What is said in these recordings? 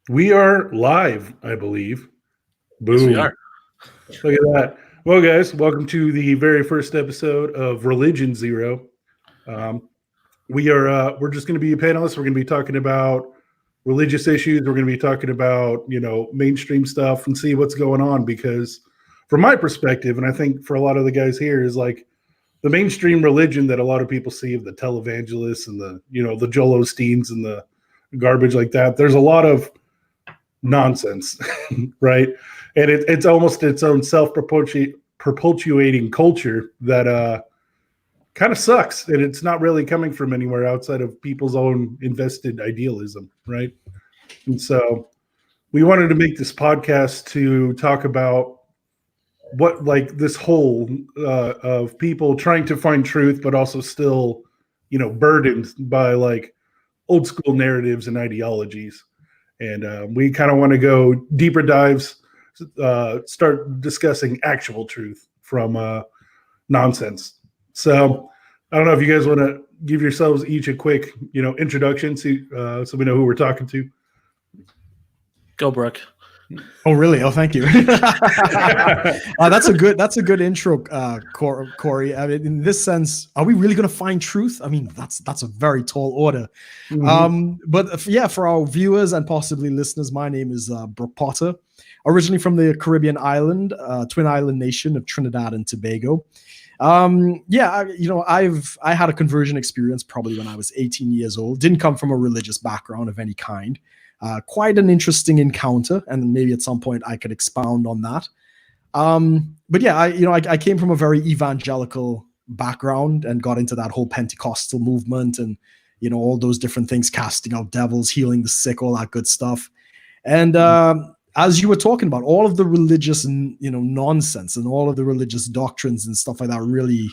We are live, I believe. Boom. Yes, we are. Look at that. Well, guys, welcome to the very first episode of Religion Zero. We're just going to be panelists. We're going to be talking about religious issues. We're going to be talking about, mainstream stuff and see what's going on, because from my perspective, and I think for a lot of the guys here, is like the mainstream religion that a lot of people see of the televangelists and the Joel Osteens and the garbage like that. There's a lot of nonsense, right? And it's almost its own self-perpetuating culture that kind of sucks, and it's not really coming from anywhere outside of people's own invested idealism, right? And so we wanted to make this podcast to talk about what, like, this whole of people trying to find truth, but also still, burdened by like old school narratives and ideologies. And we kind of want to go deeper dives, start discussing actual truth from nonsense. So I don't know if you guys want to give yourselves each a quick, introduction so we know who we're talking to. Go, Brooke. Oh, really? Oh, thank you. That's a good intro, Corey. I mean, in this sense, are we really going to find truth? I mean, that's a very tall order. Mm-hmm. But for our viewers and possibly listeners, my name is Brooke Potter, originally from the Caribbean island, twin island nation of Trinidad and Tobago. I had a conversion experience probably when I was 18 years old. Didn't come from a religious background of any kind. Quite an interesting encounter, and maybe at some point I could expound on that. I came from a very evangelical background and got into that whole Pentecostal movement and, all those different things, casting out devils, healing the sick, all that good stuff. And as you were talking about, all of the religious, nonsense and all of the religious doctrines and stuff like that really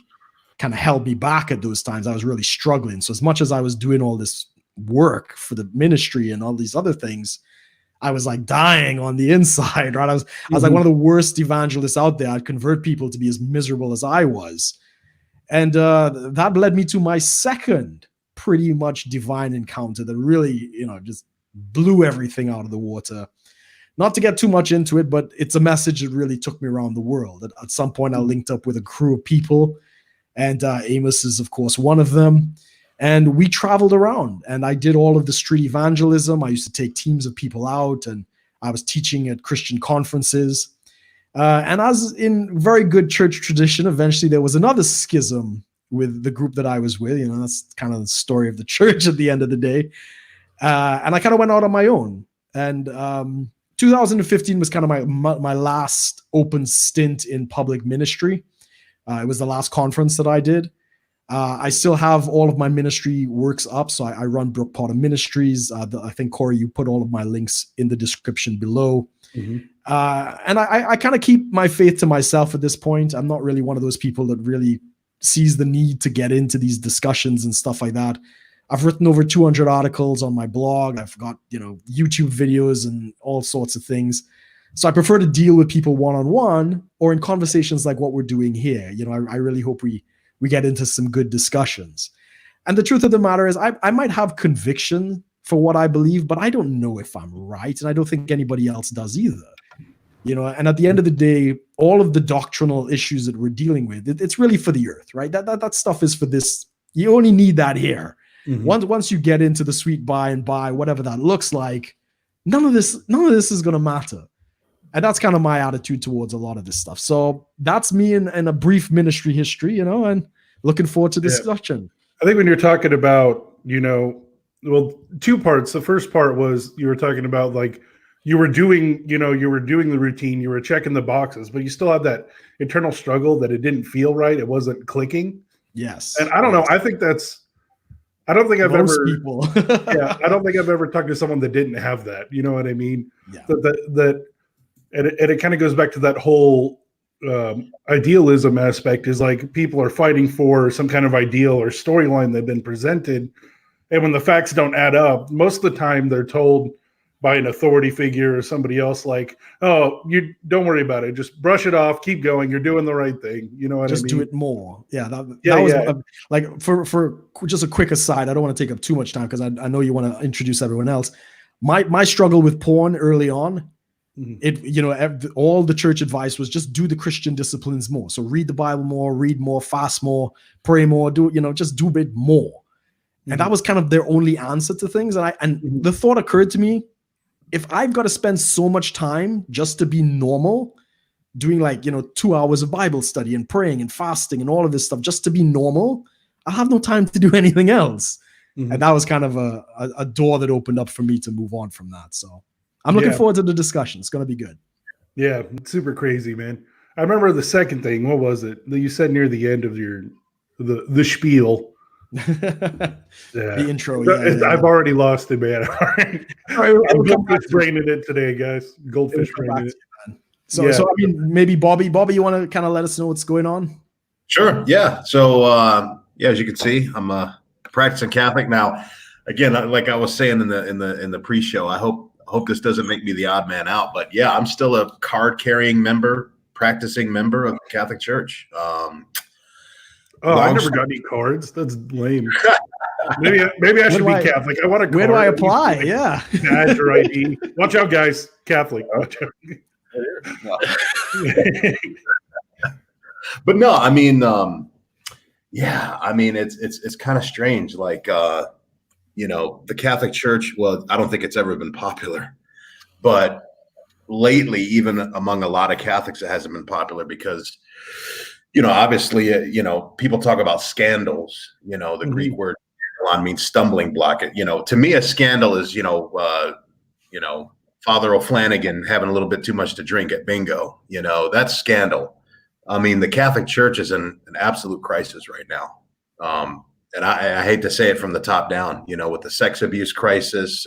kind of held me back at those times. I was really struggling. So as much as I was doing all this work for the ministry and all these other things, I was like dying on the inside, right? I was like one of the worst evangelists out there. I'd convert people to be as miserable as I was. And that led me to my second pretty much divine encounter that really, just blew everything out of the water. Not to get too much into it, but it's a message that really took me around the world. At some point, I linked up with a crew of people, and Amos is, of course, one of them. And we traveled around, and I did all of the street evangelism. I used to take teams of people out, and I was teaching at Christian conferences. And as in very good church tradition, eventually there was another schism with the group that I was with. That's kind of the story of the church at the end of the day. And I kind of went out on my own. And 2015 was kind of my last open stint in public ministry. It was the last conference that I did. I still have all of my ministry works up. So I run Brooke Potter Ministries. I think, Corey, you put all of my links in the description below. Mm-hmm. And I kind of keep my faith to myself at this point. I'm not really one of those people that really sees the need to get into these discussions and stuff like that. I've written over 200 articles on my blog. I've got, YouTube videos and all sorts of things. So I prefer to deal with people one-on-one or in conversations like what we're doing here. I really hope we get into some good discussions. And the truth of the matter is I might have conviction for what I believe, but I don't know if I'm right. And I don't think anybody else does either. And at the end of the day, all of the doctrinal issues that we're dealing with, it's really for the earth, right? That stuff is for this. You only need that here. Mm-hmm. Once you get into the sweet by and by, whatever that looks like, none of this is going to matter. And that's kind of my attitude towards a lot of this stuff. So that's me in a brief ministry history, and looking forward to this discussion. I think when you're talking about, two parts. The first part was you were talking about like you were doing the routine, you were checking the boxes, but you still have that internal struggle that it didn't feel right. It wasn't clicking. Yes. And I don't know. I don't think I've Most ever people. I don't think I've ever talked to someone that didn't have that. You know what I mean? Yeah. And it kind of goes back to that whole idealism aspect, is like people are fighting for some kind of ideal or storyline they've been presented. And when the facts don't add up, most of the time they're told by an authority figure or somebody else, like, oh, you don't worry about it. Just brush it off. Keep going. You're doing the right thing. You know what I mean? Just do it more. Yeah. That was like for just a quick aside. I don't want to take up too much time because I know you want to introduce everyone else. my struggle with porn early on, Mhm. all the church advice was just do the Christian disciplines more. So read the Bible more, read more, fast more, pray more, just do a bit more. And that was kind of their only answer to things. And the thought occurred to me, if I've got to spend so much time just to be normal, doing 2 hours of Bible study and praying and fasting and all of this stuff just to be normal, I'll have no time to do anything else. And that was kind of a door that opened up for me to move on from that. So I'm looking forward to the discussion. It's going to be good. Yeah, it's super crazy, man. I remember the second thing. What was it that you said near the end of the spiel? The intro. I've already lost it, man. I'm goldfish braining it today, guys. Goldfish braining it. So I mean, maybe Bobby, you want to kind of let us know what's going on? Sure. Yeah. So, as you can see, I'm a practicing Catholic now. Again, like I was saying in the pre-show, I hope this doesn't make me the odd man out, but yeah, I'm still a card-carrying member, practicing member of the Catholic Church. I never got any cards. That's lame. Maybe I should be Catholic. I want a card. Where do I apply? Yeah. Badge or ID. Watch out, guys. Catholic. Watch out. But no, I mean, it's kind of strange. Like, the Catholic Church, well, I don't think it's ever been popular, but lately, even among a lot of Catholics, it hasn't been popular because, obviously, people talk about scandals, the Greek word means stumbling block. To me, a scandal is, Father O'Flanagan having a little bit too much to drink at bingo, that's scandal. I mean, the Catholic Church is in an absolute crisis right now. And I hate to say it from the top down, with the sex abuse crisis,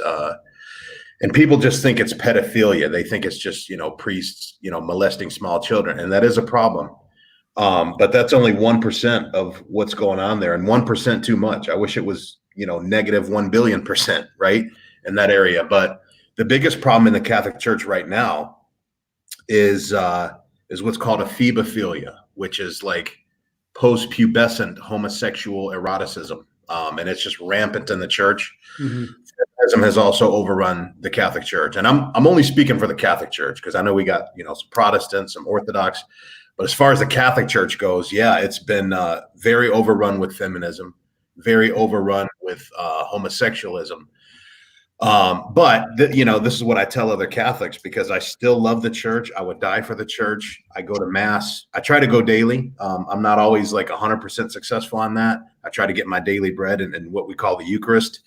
and people just think it's pedophilia. They think it's just, priests, molesting small children. And that is a problem. But that's only 1% of what's going on there, and 1% too much. I wish it was, negative 1 billion%, right, in that area. But the biggest problem in the Catholic Church right now is what's called a phebophilia, which is like post-pubescent homosexual eroticism, and it's just rampant in the church. Feminism has also overrun the Catholic Church, and I'm only speaking for the Catholic Church because I know we got some Protestants, some Orthodox. But as far as the Catholic Church goes, yeah, it's been very overrun with feminism, very overrun with homosexualism. But this is what I tell other Catholics, because I still love the church. I would die for the church. I go to mass. I try to go daily. I'm not always like 100% successful on that. I try to get my daily bread in what we call the Eucharist.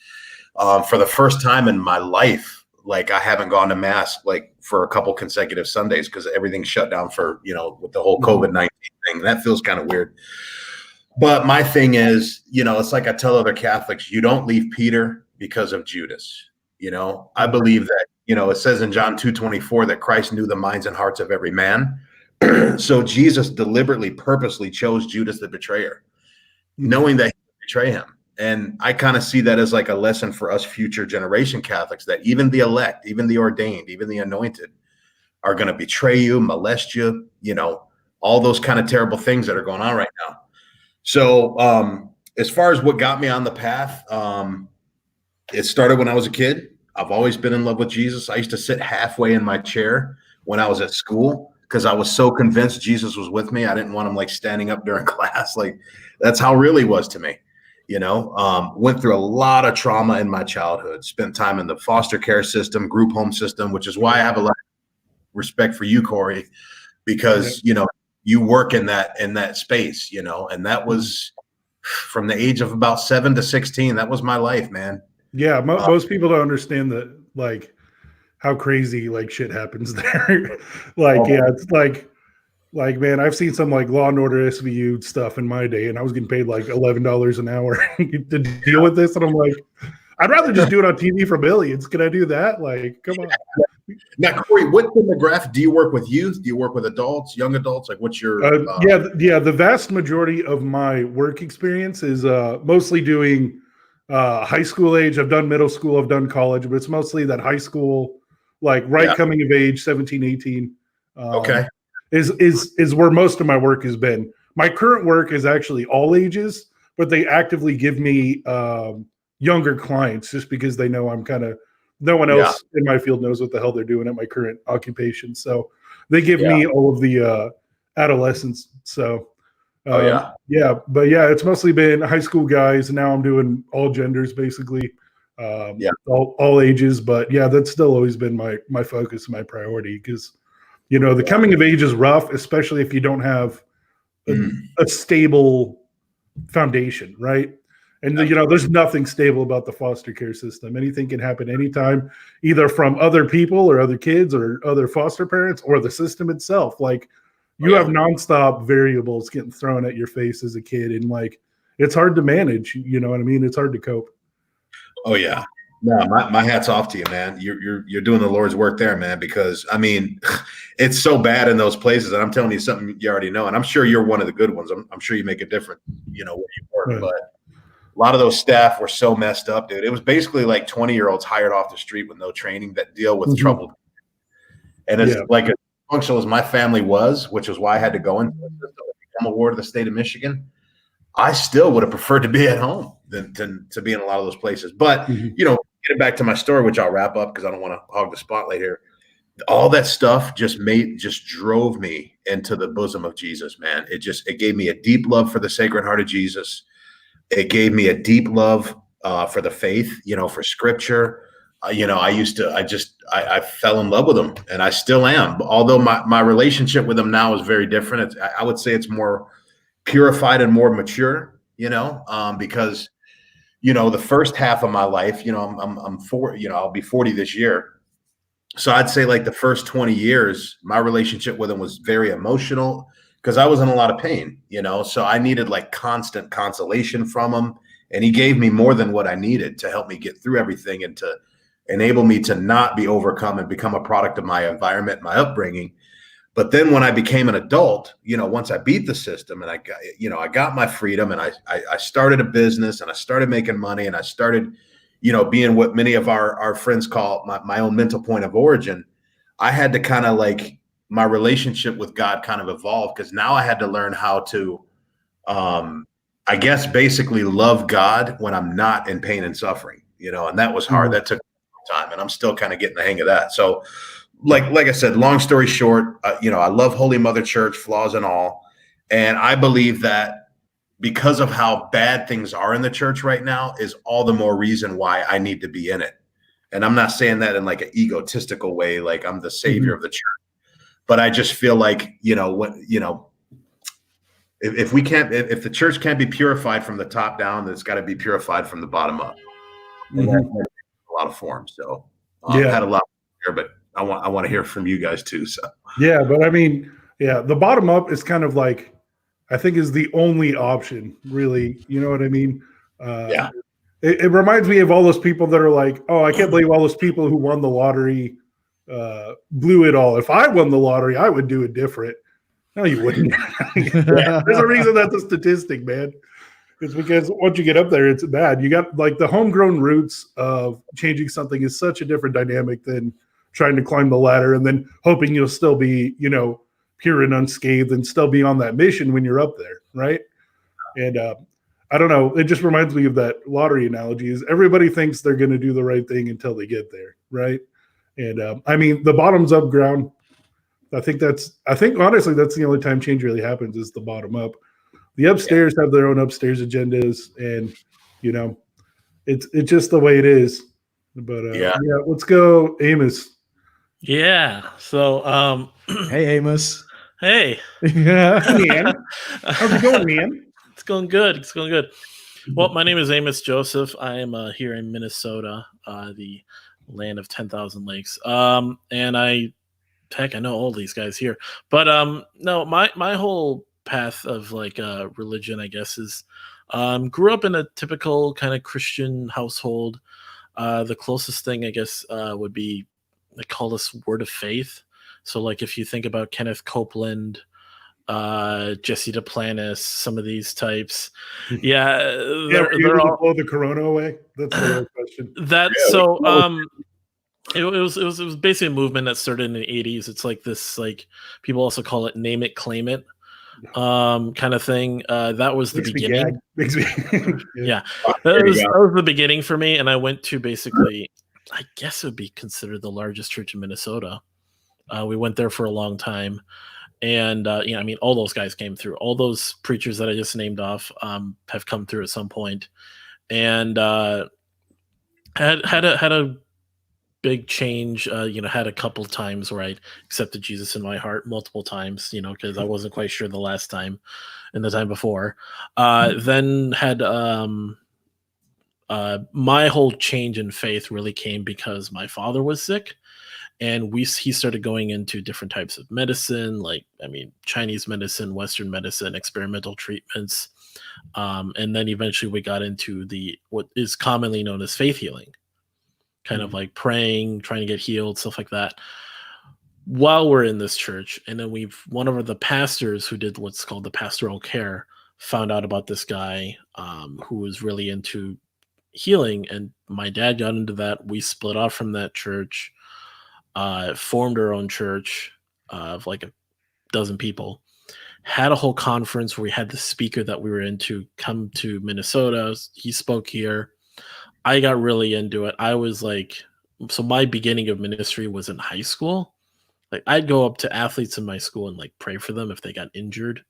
For the first time in my life, like I haven't gone to mass like for a couple consecutive Sundays because everything's shut down for, with the whole COVID-19 thing. That feels kind of weird. But my thing is, it's like I tell other Catholics, you don't leave Peter because of Judas. I believe that, it says in John 2:24 that Christ knew the minds and hearts of every man. So Jesus deliberately, purposely chose Judas the betrayer, knowing that he would betray him. And I kind of see that as like a lesson for us future generation Catholics, that even the elect, even the ordained, even the anointed are going to betray you, molest you, all those kind of terrible things that are going on right now. So as far as what got me on the path, it started when I was a kid. I've always been in love with Jesus. I used to sit halfway in my chair when I was at school because I was so convinced Jesus was with me. I didn't want him like standing up during class. Like that's how real he was to me. Went through a lot of trauma in my childhood, spent time in the foster care system, group home system, which is why I have a lot of respect for you, Corey, because, you work in that space, and that was from the age of about 7 to 16. That was my life, man. Yeah. Most people don't understand that, like how crazy like shit happens there. It's like, man, I've seen some like Law and Order SVU stuff in my day, and I was getting paid like $11 an hour to deal with this. And I'm like, I'd rather just do it on TV for millions. Can I do that? Like, come on. Now, Corey, what demographic do you work with? Youth? Do you work with adults, young adults? Like, what's your? The vast majority of my work experience is mostly doing high school age. I've done middle school. I've done college, but it's mostly that high school, like coming of age, 17, 18. Okay. Is where most of my work has been. My current work is actually all ages, but they actively give me younger clients just because they know I'm kind of no one else in my field knows what the hell they're doing at my current occupation. So they give me all of the adolescents. So but it's mostly been high school guys. Now I'm doing all genders basically, all ages. But yeah, that's still always been my focus, my priority, because the coming of age is rough, especially if you don't have a stable foundation, right? And there's nothing stable about the foster care system. Anything can happen anytime, either from other people or other kids or other foster parents or the system itself. Like you have nonstop variables getting thrown at your face as a kid, and like it's hard to manage. You know what I mean? It's hard to cope. Oh yeah. No, my hat's off to you, man. You're doing the Lord's work there, man, because I mean, it's so bad in those places. And I'm telling you something you already know. And I'm sure you're one of the good ones. I'm sure you make a difference, where you work. But a lot of those staff were so messed up, dude. It was basically like 20-year-olds hired off the street with no training that deal with trouble. And it's like as functional as my family was, which was why I had to go into the system to become a ward of the state of Michigan. I still would have preferred to be at home than to be in a lot of those places. But, getting back to my story, which I'll wrap up because I don't want to hog the spotlight here. All that stuff just drove me into the bosom of Jesus, man. It gave me a deep love for the Sacred Heart of Jesus. It gave me a deep love for the faith, for scripture. I fell in love with him, and I still am. Although my relationship with him now is very different. I would say it's more purified and more mature, because the first half of my life, I'm 40, I'll be 40 this year. So I'd say like the first 20 years, my relationship with him was very emotional because I was in a lot of pain, so I needed like constant consolation from him. And he gave me more than what I needed to help me get through everything and to enable me to not be overcome and become a product of my environment, my upbringing. But then when I became an adult, once I beat the system and I got my freedom and I started a business and I started making money and I started, being what many of our friends call my own mental point of origin, I had to kind of like my relationship with God kind of evolved because now I had to learn how to, I guess, basically love God when I'm not in pain and suffering, and that was hard. That took time and I'm still kind of getting the hang of that. So like I said, long story short, I love Holy Mother Church, flaws and all. And I believe that because of how bad things are in the church right now is all the more reason why I need to be in it. And I'm not saying that in like an egotistical way, like I'm the savior of the church, but I just feel like, if the church can't be purified from the top down, then it's got to be purified from the bottom up. And that's a lot of forms. So I had a lot here, but I want to hear from you guys too. So but I mean, the bottom up is kind of like, I think is the only option, really. You know what I mean? It reminds me of all those people that are like, oh, I can't believe all those people who won the lottery blew it all. If I won the lottery, I would do it different. No, you wouldn't. There's a reason that's a statistic, man. It's because once you get up there, it's bad. You got like the homegrown roots of changing something is such a different dynamic than trying to climb the ladder and then hoping you'll still be, pure and unscathed and still be on that mission when you're up there, right? And I don't know. It just reminds me of that lottery analogy is everybody thinks they're going to do the right thing until they get there, right? And I mean, the bottoms up ground, I think honestly, that's the only time change really happens is the bottom up. The upstairs have their own upstairs agendas and, it's just the way it is. But let's go, Amos. Yeah. So, Hey, Amos. Hey. Man. How's it going, man? It's going good. Well, my name is Amos Joseph. I am here in Minnesota, the land of 10,000 lakes. And I know all these guys here. But no, my whole path of like religion, I guess, is grew up in a typical kind of Christian household. The closest thing, I guess, would be they call this Word of Faith. So, like, if you think about Kenneth Copeland, Jesse Duplantis, some of these types, they're all blow the corona away. That's the real question. It was basically a movement that started in the 80s. It's like this, like people also call it name it, claim it, kind of thing. That was the beginning. Makes me that was the beginning for me. And I went to basically I guess it would be considered the largest church in Minnesota. We went there for a long time. And, I mean, all those guys came through. All those preachers that I just named off have come through at some point. And had a big change, had a couple times where I accepted Jesus in my heart multiple times, because I wasn't quite sure the last time and the time before. Then had my whole change in faith really came because my father was sick. And he started going into different types of medicine, Chinese medicine, Western medicine, experimental treatments. And then eventually we got into what is commonly known as faith healing, kind of like praying, trying to get healed, stuff like that, while we're in this church. And then one of the pastors who did what's called the pastoral care found out about this guy who was really into healing. And my dad got into that. We split off from that church. Formed our own church of like a dozen people, had a whole conference where we had the speaker that we were into come to Minnesota. He spoke here. I got really into it. I was so my beginning of ministry was in high school. Like I'd go up to athletes in my school and pray for them if they got injured,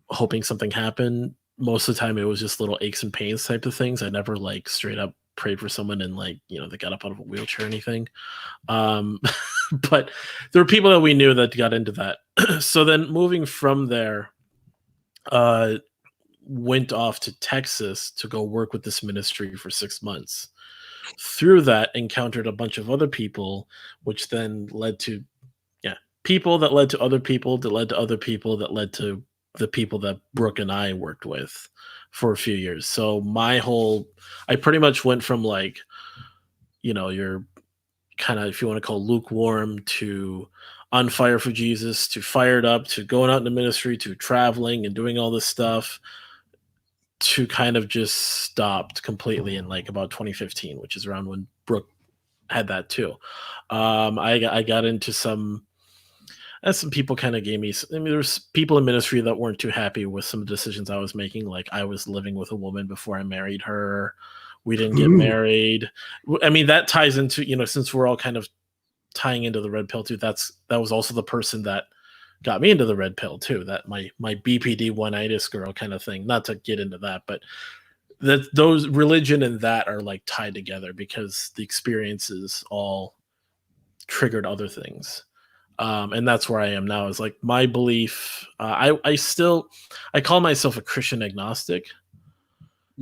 hoping something happened. Most of the time it was just little aches and pains type of things. I never straight up prayed for someone and they got up out of a wheelchair or anything. But there were people that we knew that got into that. So then moving from there, went off to Texas to go work with this ministry for 6 months. Through that, encountered a bunch of other people, which then led to people that led to other people that led to other people that led to the people that Brooke and I worked with for a few years. So I pretty much went from you're kind of, if you want to call lukewarm, to on fire for Jesus, to fired up, to going out in the ministry, to traveling and doing all this stuff, to kind of just stopped completely in about 2015, which is around when Brooke had that too. I got into some people kind of gave me, there's people in ministry that weren't too happy with some decisions I was making. Like I was living with a woman before I married her. We didn't get married. I mean, that ties into, since we're all kind of tying into the red pill too, that was also the person that got me into the red pill too. That my BPD one-itis girl kind of thing, not to get into that, but those religion and that are tied together because the experiences all triggered other things. And that's where I am now is my belief. I call myself a Christian agnostic.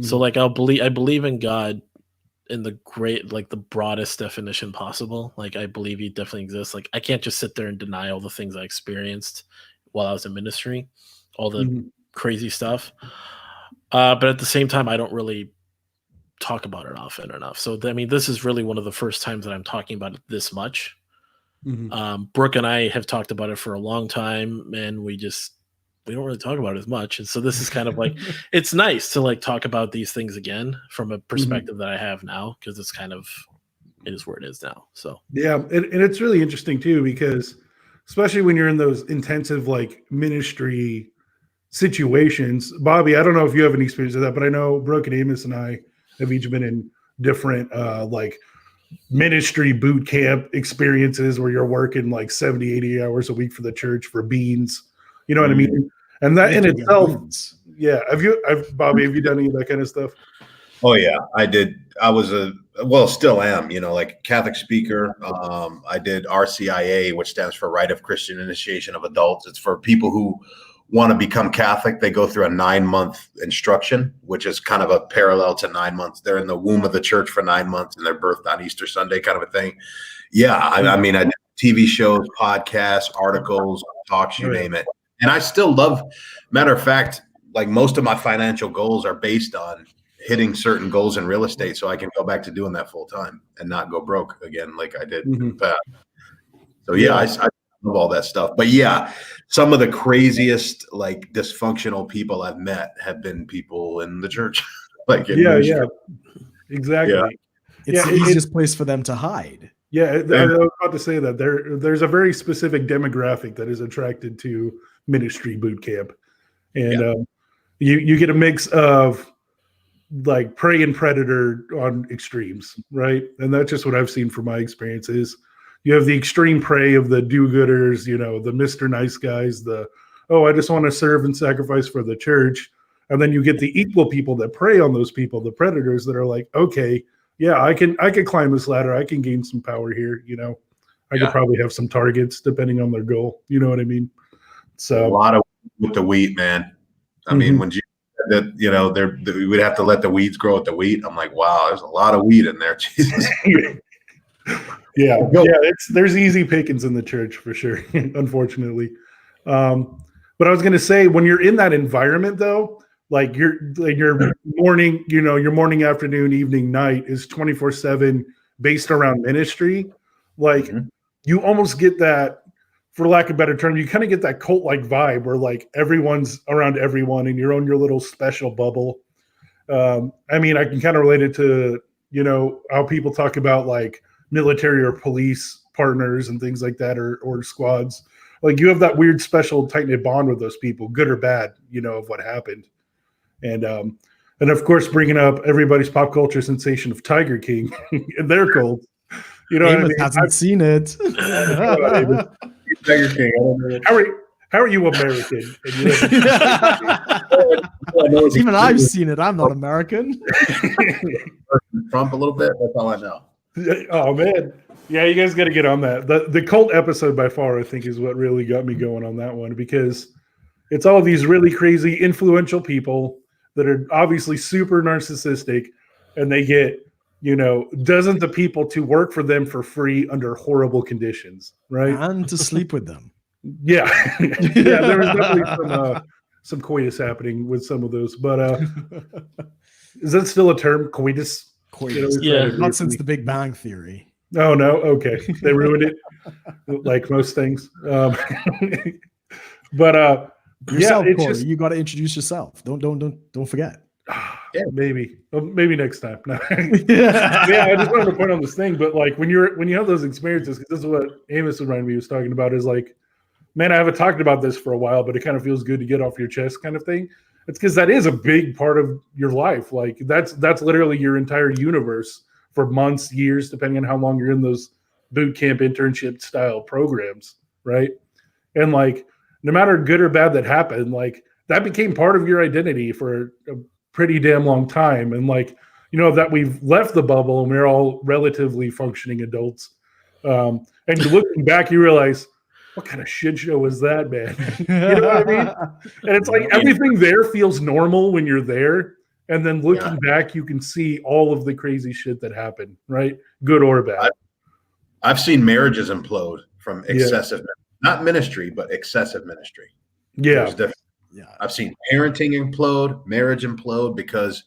So I believe in God in the the broadest definition possible. I believe he definitely exists. I can't just sit there and deny all the things I experienced while I was in ministry, all the crazy stuff. But at the same time, I don't really talk about it often enough. So this is really one of the first times that I'm talking about it this much. Brooke and I have talked about it for a long time, and we don't really talk about it as much. And so this is kind of it's nice to talk about these things again from a perspective that I have now, because it's it is where it is now. So yeah, and it's really interesting too, because especially when you're in those intensive ministry situations. Bobby, I don't know if you have any experience of that, but I know Brooke and Amos and I have each been in different ministry boot camp experiences where you're working 70, 80 hours a week for the church for beans. You know what I mean? And that in itself, Bobby, have you done any of that kind of stuff? Oh yeah, I did. I was still am, Catholic speaker. I did RCIA, which stands for Rite of Christian Initiation of Adults. It's for people who want to become Catholic. They go through a 9-month instruction, which is kind of a parallel to 9 months. They're in the womb of the church for 9 months and they're birthed on Easter Sunday, kind of a thing. Yeah. I did TV shows, podcasts, articles, talks, you name it. And I still love, matter of fact, most of my financial goals are based on hitting certain goals in real estate, so I can go back to doing that full time and not go broke again like I did in the past. So yeah, I love all that stuff. But yeah, some of the craziest dysfunctional people I've met have been people in the church. Exactly. Yeah. It's the easiest place for them to hide. Yeah, I was about to say that there's a very specific demographic that is attracted to ministry boot camp, and you get a mix of like prey and predator on extremes, right? And that's just what I've seen from my experiences. You have the extreme prey of the do-gooders, you know, the Mr. Nice guys, I just want to serve and sacrifice for the church. And then you get the equal people that prey on those people, the predators that are like, okay, yeah, I can climb this ladder. I can gain some power here. You know, I could probably have some targets depending on their goal. You know what I mean? So a lot of with the wheat, man. I mean, when you said that, you know, we would have to let the weeds grow with the wheat. I'm like, wow, there's a lot of wheat in there. Jesus. yeah. There's easy pickings in the church for sure, unfortunately. But I was going to say, when you're in that environment, though, like your morning, you know, your morning, afternoon, evening, night is 24/7 based around ministry. Like you almost get that, for lack of a better term, you kind of get that cult-like vibe where like everyone's around everyone and you're on your little special bubble. I mean, I can kind of relate it to, you know, how people talk about like military or police partners and things like that, or squads. Like you have that weird special tight-knit bond with those people, good or bad, you know, of what happened. And of course, bringing up everybody's pop culture sensation of Tiger King and their cult. You know, Amos what I mean? hasn't seen it. Tiger King. I don't know. How are you American? And you Even I've seen it. I'm not American. Trump a little bit. That's all I know. Oh man, yeah, you guys got to get on that. The cult episode by far, I think, is what really got me going on that one, because it's all these really crazy, influential people that are obviously super narcissistic, and they get, you know, dozens of people to work for them for free under horrible conditions, right? And to sleep with them. Yeah, yeah. There was definitely some coitus happening with some of those, but is that still a term, coitus? Coitus. Yeah. Not since the Big Bang Theory. Oh no, okay, they ruined it, like most things. But Yourself, it's Corey, just, you got to introduce yourself. Don't forget. Yeah, maybe next time. No. Yeah, I just wanted to point on this thing, but like when you have those experiences, because this is what Amos reminded me was talking about, is like, man, I haven't talked about this for a while, but it kind of feels good to get off your chest, kind of thing. It's because that is a big part of your life. Like that's literally your entire universe for months, years, depending on how long you're in those boot camp internship style programs, right? And like, no matter good or bad that happened, like that became part of your identity for a pretty damn long time. And like, you know, that we've left the bubble and we're all relatively functioning adults. And looking back, you realize, what kind of shit show was that, man? You know what I mean? And it's like everything there feels normal when you're there. And then looking back, you can see all of the crazy shit that happened, right? Good or bad. I've seen marriages implode from excessive, not ministry, but excessive ministry. Yeah. I've seen parenting implode, marriage implode, because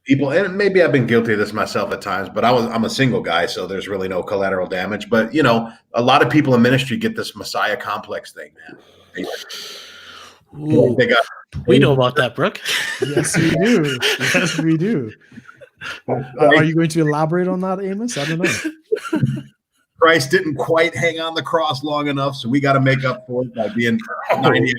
people, and maybe I've been guilty of this myself at times, but I'm a single guy, so there's really no collateral damage. But you know, a lot of people in ministry get this Messiah complex thing, man. We know about that, Brooke. Yes, we do. Yes, we do. Are you going to elaborate on that, Amos? I don't know. Christ didn't quite hang on the cross long enough, so we got to make up for it by being 90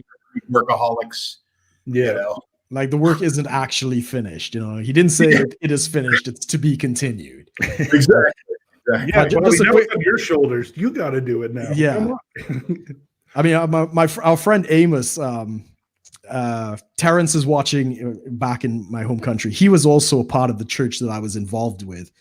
workaholics. Yeah. You know? Like the work isn't actually finished. You know, he didn't say it is finished. It's to be continued. Exactly. Yeah, just that was on your shoulders. You got to do it now. Yeah. I mean, our friend Amos, Terrence is watching back in my home country. He was also a part of the church that I was involved with.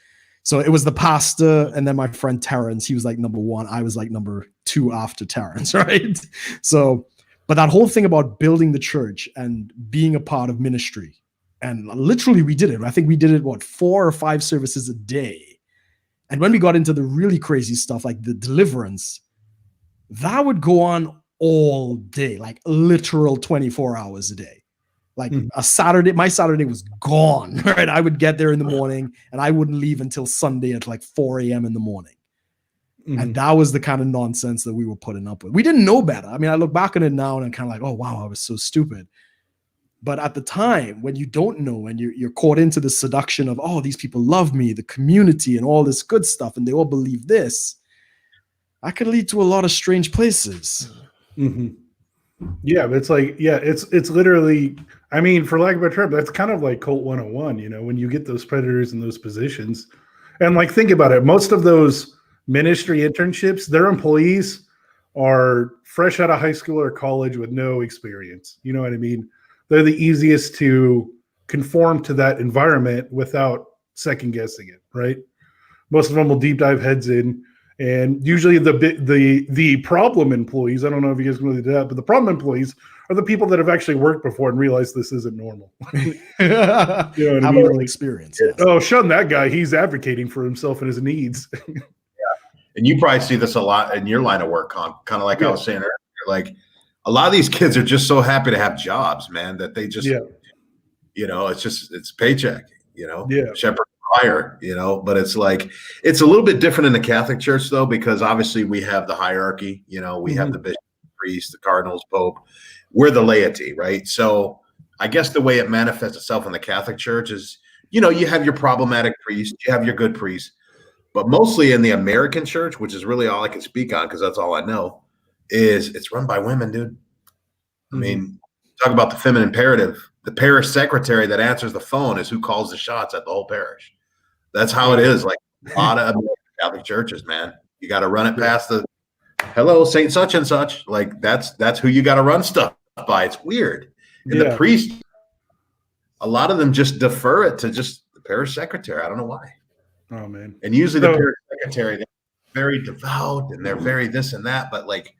So it was the pastor, and then my friend Terrence. He was like number one. I was like number two after Terrence, right? So, but that whole thing about building the church and being a part of ministry, and literally we did it. I think we did it, 4 or 5 services a day. And when we got into the really crazy stuff, like the deliverance, that would go on all day, like literal 24 hours a day. Like a Saturday, my Saturday was gone, right? I would get there in the morning and I wouldn't leave until Sunday at like 4 a.m. in the morning. And that was the kind of nonsense that we were putting up with. We didn't know better. I mean, I look back on it now and I'm kind of like, oh, wow, I was so stupid. But at the time, when you don't know and you're caught into the seduction of, oh, these people love me, the community and all this good stuff, and they all believe this, that could lead to a lot of strange places. Yeah, but it's like, yeah, it's literally, I mean, for lack of a better term, that's kind of like Cult 101, when you get those predators in those positions. And like, think about it. Most of those ministry internships, their employees are fresh out of high school or college with no experience. You know what I mean? They're the easiest to conform to that environment without second guessing it, right? Most of them will deep dive heads in. And usually the problem employees, I don't know if you guys can really do that, but the problem employees are the people that have actually worked before and realize this isn't normal. You know what I mean? Real experience. Yes. Oh, shun that guy. He's advocating for himself and his needs. And you probably see this a lot in your line of work, Conk, kind of like I was saying earlier. Like a lot of these kids are just so happy to have jobs, man, that they just, it's paycheck, shepherd fire, but it's like, it's a little bit different in the Catholic Church though, because obviously we have the hierarchy, we have the bishop, the priest, the cardinals, pope, we're the laity, right? So I guess the way it manifests itself in the Catholic Church is, you have your problematic priest, you have your good priest, but mostly in the American church, which is really all I can speak on because that's all I know, is it's run by women, dude. I mean, talk about the feminine imperative. The parish secretary that answers the phone is who calls the shots at the whole parish. That's how it is. Like a lot of Catholic churches, man. You got to run it past the hello, Saint such and such. Like that's who you got to run stuff by. It's weird. And the priest, a lot of them just defer it to just the parish secretary. I don't know why. Oh man. And usually the parish secretary, they're very devout and they're very this and that, but like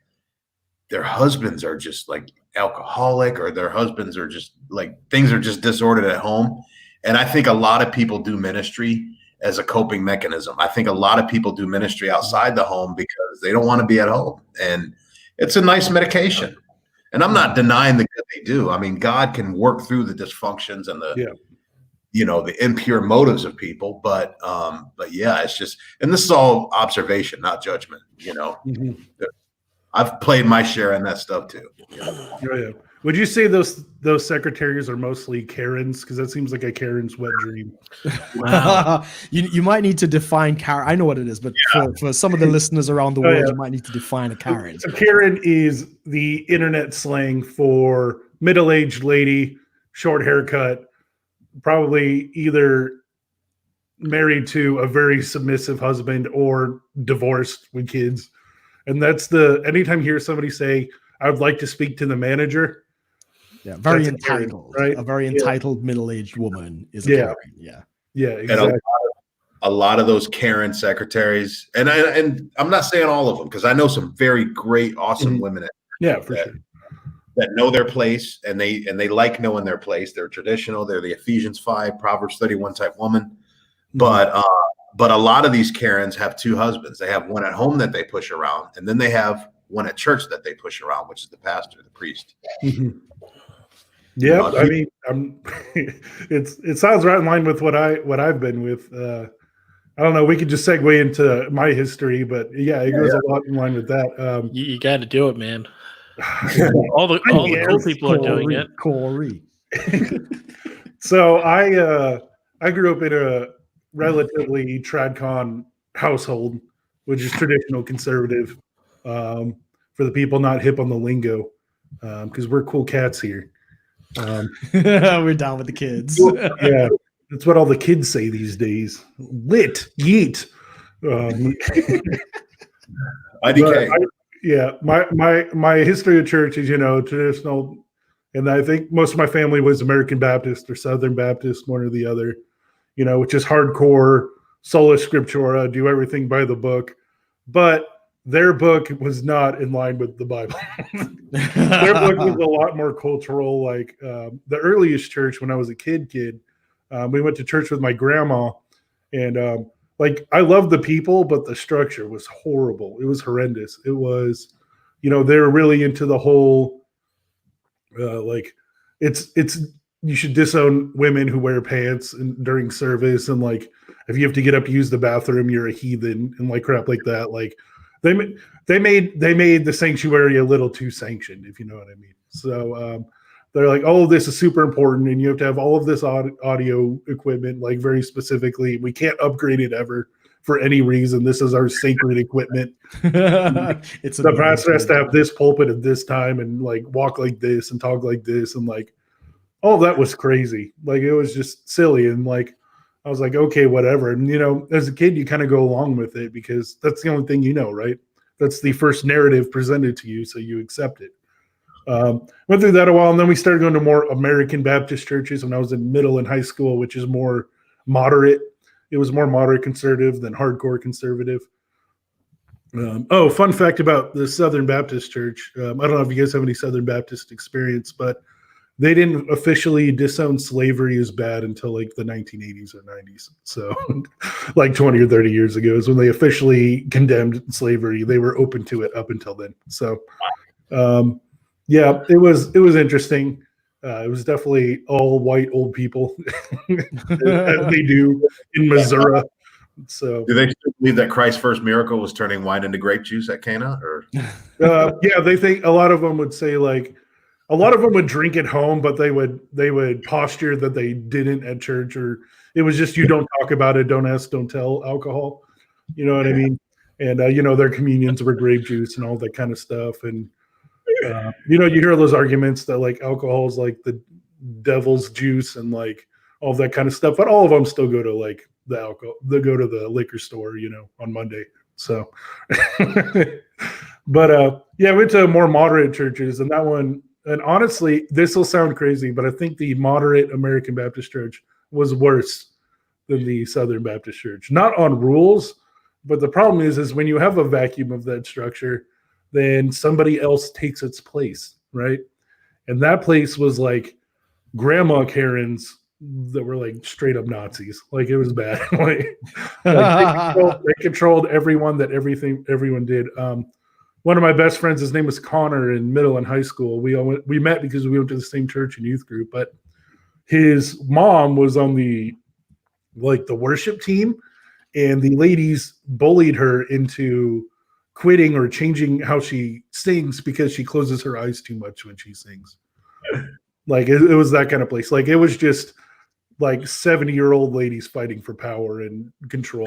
their husbands are just like alcoholic, or their husbands are just like things are just disordered at home. And I think a lot of people do ministry as a coping mechanism. I think a lot of people do ministry outside the home because they don't want to be at home, and it's a nice medication. And I'm not denying the good they do. I mean, God can work through the dysfunctions and the the impure motives of people, but yeah, it's just, and this is all observation, not judgment. I've played my share in that stuff too. Yeah. Would you say those secretaries are mostly Karens? Because that seems like a Karen's wet dream. Wow. You might need to define Karen. I know what it is, but for some of the listeners around the world, you might need to define a Karen. A Karen is the internet slang for middle-aged lady, short haircut, probably either married to a very submissive husband or divorced with kids. And that's anytime you hear somebody say, I would like to speak to the manager. Yeah, very entitled. Karen, right? A very entitled middle-aged woman is a Karen. Yeah, exactly. And a lot of those Karen secretaries, and I'm not saying all of them, because I know some very great, awesome women for sure, that know their place, and they like knowing their place. They're traditional. They're the Ephesians 5, Proverbs 31 type woman. But a lot of these Karens have two husbands. They have one at home that they push around, and then they have one at church that they push around, which is the pastor, the priest. Yeah, I mean, it sounds right in line with what I've bbeen with. I don't know. We could just segue into my history, but yeah, it goes a lot in line with that. You got to do it, man. all the cool people are doing it. Corey. So I grew up in a relatively tradcon household, which is traditional conservative, for the people not hip on the lingo, because we're cool cats here. We're down with the kids. Yeah, that's what all the kids say these days. Lit, yeet. My history of church is traditional, and I think most of my family was American Baptist or Southern Baptist, one or the other. Which is hardcore, sola scriptura, do everything by the book. But their book was not in line with the Bible. Their book was a lot more cultural. Like the earliest church when I was a kid, we went to church with my grandma, and I loved the people, but the structure was horrible. It was horrendous. It was, they were really into the whole, it's you should disown women who wear pants during service, and if you have to get up to use the bathroom, you're a heathen, and crap like that. They made the sanctuary a little too sanctioned, if you know what I mean. So they're like, oh, this is super important, and you have to have all of this audio equipment, very specifically. We can't upgrade it ever for any reason. This is our sacred equipment. It's The pastor has to have this pulpit at this time and like walk like this and talk like this, and like all that was crazy. Like it was just silly, and like I was like, okay, whatever. And you know, as a kid, you kind of go along with it because that's the only thing you know, right? That's the first narrative presented to you, so you accept it. Went through that a while, and then we started going to more American Baptist churches when I was in middle and high school, which is more moderate. It was more moderate conservative than hardcore conservative. Fun fact about the Southern Baptist Church. I don't know if you guys have any Southern Baptist experience, but they didn't officially disown slavery as bad until like the 1980s or 90s. So like 20 or 30 years ago is when they officially condemned slavery. They were open to it up until then. So yeah, it was interesting. It was definitely all white old people as they do in Missouri. So do they still believe that Christ's first miracle was turning wine into grape juice at Cana? Or yeah, they think a lot of them would say like a lot of them would drink at home, but they would posture that they didn't at church, or it was just you don't talk about it, don't ask, don't tell alcohol. You know what I mean? And you know, their communions were grape juice and all that kind of stuff. And you know, you hear those arguments that like alcohol is like the devil's juice and like all that kind of stuff, but all of them still go to like the alcohol. They go to the liquor store, you know, on Monday. So, but yeah, I went to more moderate churches, and that one. And honestly, this will sound crazy, but I think the moderate American Baptist Church was worse than the Southern Baptist Church. Not on rules, but the problem is when you have a vacuum of that structure, then somebody else takes its place, right? And that place was like grandma Karens that were like straight up Nazis. Like it was bad. like they controlled everyone that everyone did. One of my best friends, his name was Connor in middle and high school. We met because we went to the same church and youth group, but his mom was on the worship team, and the ladies bullied her into quitting or changing how she sings because she closes her eyes too much when she sings. Like it was that kind of place. Like it was just like 70-year-old ladies fighting for power and control.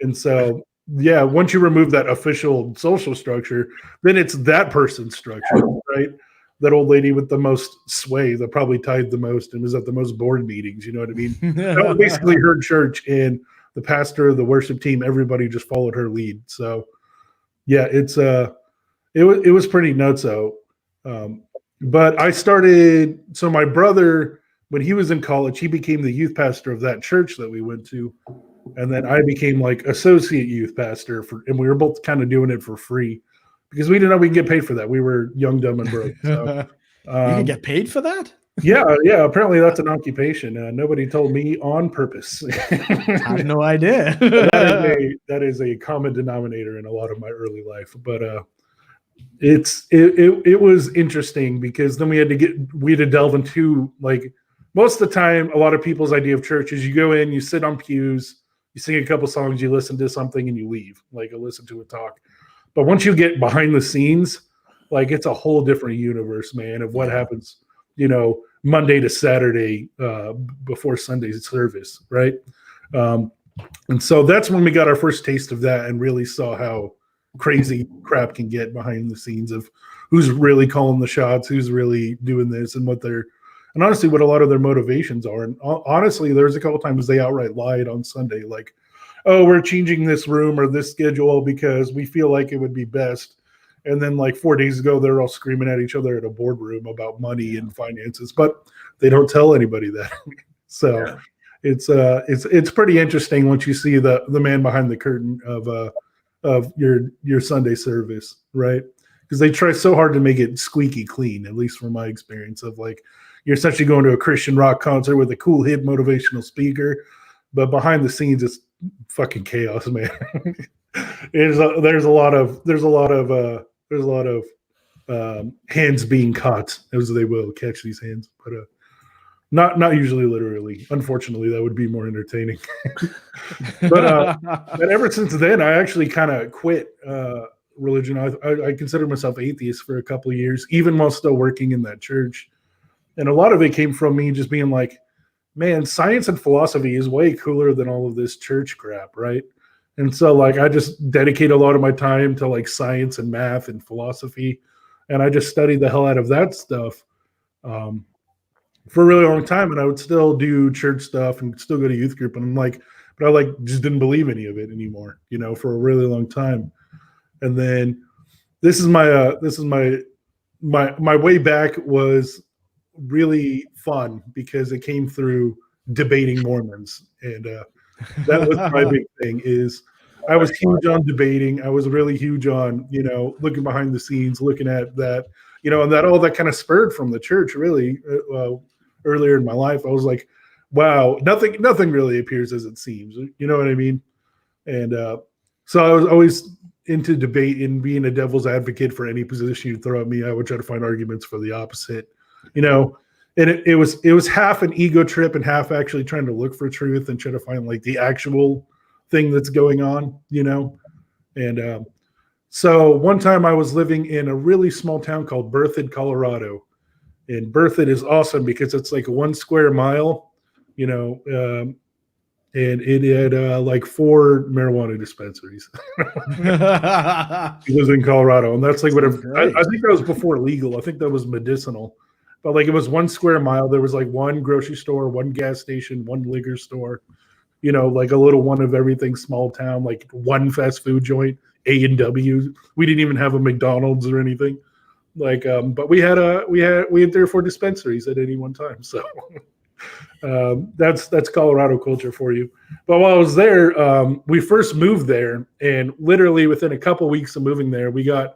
And so yeah, once you remove that official social structure, then it's that person's structure, right? That old lady with the most sway that probably tithed the most and was at the most board meetings, you know what I mean? That was basically her church, and the pastor, the worship team, everybody just followed her lead. So yeah, it was pretty nutso. But I started, so my brother, when he was in college, he became the youth pastor of that church that we went to. And then I became like associate youth pastor and we were both kind of doing it for free because we didn't know we could get paid for that. We were young, dumb, and broke. So, you can get paid for that? Yeah. Apparently that's an occupation. Nobody told me on purpose. I had no idea. that is a common denominator in a lot of my early life. But it was interesting because then we had to delve into like most of the time, a lot of people's idea of church is you go in, you sit on pews, you sing a couple songs, you listen to something, and you leave, like listen to a talk. But once you get behind the scenes, like it's a whole different universe, man, of what happens, you know, Monday to Saturday before Sunday's service, right? And so that's when we got our first taste of that and really saw how crazy crap can get behind the scenes of who's really calling the shots, who's really doing this, and and honestly, what a lot of their motivations are. And honestly, there's a couple times they outright lied on Sunday, like, oh, we're changing this room or this schedule because we feel like it would be best. And then like 4 days ago, they're all screaming at each other at a boardroom about money and finances, but they don't tell anybody that. So it's pretty interesting once you see the man behind the curtain of your Sunday service, right? Because they try so hard to make it squeaky clean, at least from my experience of like, you're essentially going to a Christian rock concert with a cool hip motivational speaker, but behind the scenes, it's fucking chaos, man. There's a lot of hands being caught, as they will catch these hands, but not usually literally. Unfortunately, that would be more entertaining. But ever since then, I actually kind of quit religion. I considered myself atheist for a couple of years, even while still working in that church. And a lot of it came from me just being like, man, science and philosophy is way cooler than all of this church crap, right? And so like I just dedicate a lot of my time to like science and math and philosophy, and I just studied the hell out of that stuff for a really long time. And I would still do church stuff and still go to youth group, and I'm like, but I like just didn't believe any of it anymore, you know, for a really long time. And then this is my way back was really fun because it came through debating Mormons, and that was my big thing. Is I was huge on debating. I was really huge on, you know, looking behind the scenes, looking at that, you know, and that all that kind of spurred from the church. Really, earlier in my life, I was like, wow, nothing really appears as it seems. You know what I mean? And so I was always into debate and being a devil's advocate for any position you throw at me. I would try to find arguments for the opposite, you know. And it was half an ego trip and half actually trying to look for truth and try to find like the actual thing that's going on, you know. And so one time I was living in a really small town called Berthoud, Colorado. And Berthoud is awesome because it's like 1 square mile, you know, and it had like 4 marijuana dispensaries. It was in Colorado, and that's like whatever. I think that was before legal. I think that was medicinal, but like it was 1 square mile. There was like 1 grocery store, 1 gas station, 1 liquor store, you know, like a little one of everything, small town, like 1 fast food joint, A&W. We didn't even have a McDonald's or anything. Like, but we had 3 or 4 dispensaries at any one time. So that's Colorado culture for you. But while I was there, we first moved there, and literally within a couple weeks of moving there, we got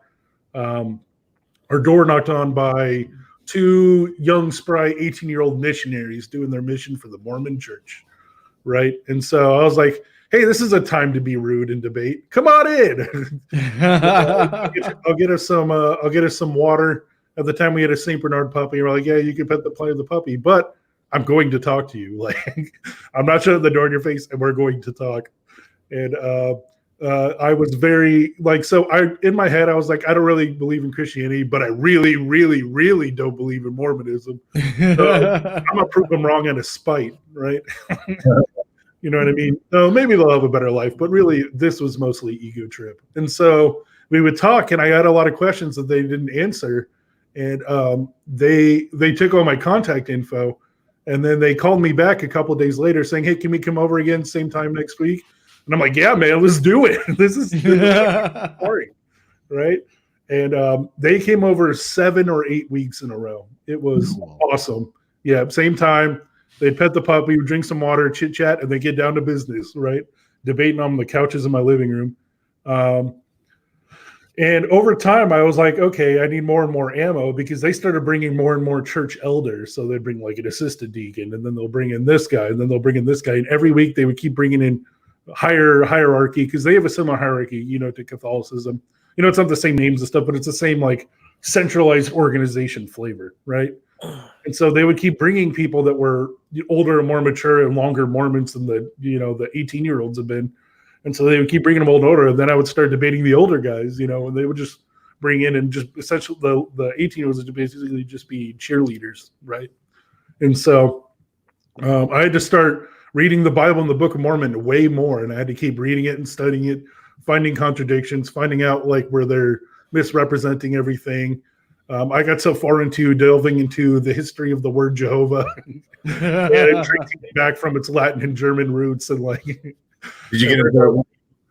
our door knocked on by 2 young, spry 18-year-old missionaries doing their mission for the Mormon church, right? And so I was like, hey, this is a time to be rude and debate. Come on in. I'll get us some water. At the time we had a St. Bernard puppy. We're like, yeah, you can play with the puppy, but I'm going to talk to you. Like, I'm not shutting the door in your face, and we're going to talk. And I was very like, so in my head, I was like, I don't really believe in Christianity, but I really, really, really don't believe in Mormonism. So I'm gonna prove them wrong out of spite, right? You know what I mean? So maybe they'll have a better life, but really this was mostly ego trip. And so we would talk, and I had a lot of questions that they didn't answer. And they took all my contact info, and then they called me back a couple of days later saying, hey, can we come over again same time next week? And I'm like, yeah, man, let's do it. This is boring, right? And they came over 7 or 8 weeks in a row. It was awesome. Yeah, same time. They'd pet the puppy, drink some water, chit chat, and they get down to business, right? Debating on the couches in my living room. And over time, I was like, okay, I need more and more ammo, because they started bringing more and more church elders. So they'd bring like an assistant deacon, and then they'll bring in this guy, and then they'll bring in this guy. And every week they would keep bringing in hierarchy, because they have a similar hierarchy, you know, to Catholicism. You know, it's not the same names and stuff, but it's the same like centralized organization flavor, right? And so they would keep bringing people that were older and more mature and longer Mormons than the 18-year-olds have been. And so they would keep bringing them old and older. And then I would start debating the older guys, you know, and they would just bring in, and just essentially the 18-year-olds would basically just be cheerleaders, right? And so I had to start reading the Bible and the Book of Mormon way more. And I had to keep reading it and studying it, finding contradictions, finding out like where they're misrepresenting everything. I got so far into delving into the history of the word Jehovah and tracing it back from its Latin and German roots, and like. Did you get into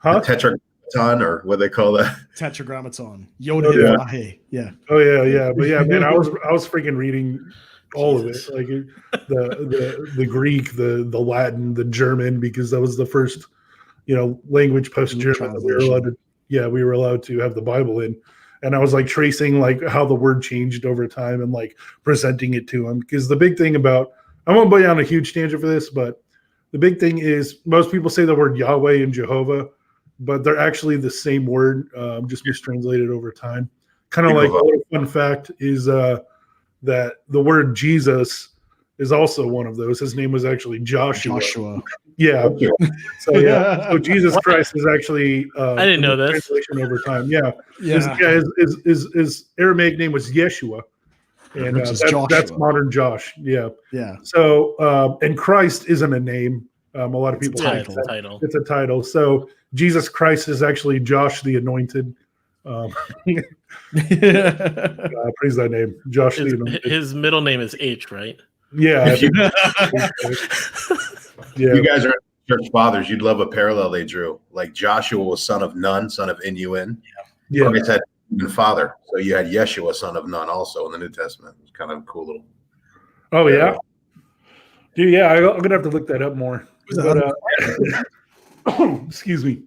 tetragrammaton, or what they call that? Tetragrammaton. Yoda. Yeah. Oh yeah. But yeah, man, I was freaking reading all of it, like the Greek, the Latin, the German, because that was the first, you know, language post-German that we were allowed to have the Bible in. And I was like tracing like how the word changed over time and like presenting it to him. Because the big thing about, I won't go on a huge tangent for this, but the big thing is most people say the word Yahweh and Jehovah, but they're actually the same word, just mistranslated over time. Kind of like a little fun fact is that the word Jesus is also one of those. His name was actually Joshua. Yeah. So Jesus Christ is actually I didn't know this. Translation over time. Yeah. His Aramaic name was Yeshua. And that's modern Josh. Yeah. Yeah. So and Christ isn't a name. A lot of people think It's a title. it's a title. So Jesus Christ is actually Josh the Anointed. Praise thy name, Josh the Anointed. His middle name is H, right? Yeah. If you Yeah. guys are church fathers, you'd love a parallel they drew. Like Joshua was son of Nun, son of N-U-N. Yeah. Christ had a father. So you had Yeshua, son of Nun, also in the New Testament. It's kind of a cool little. Oh, yeah. Dude, yeah, I'm going to have to look that up more. But, excuse me.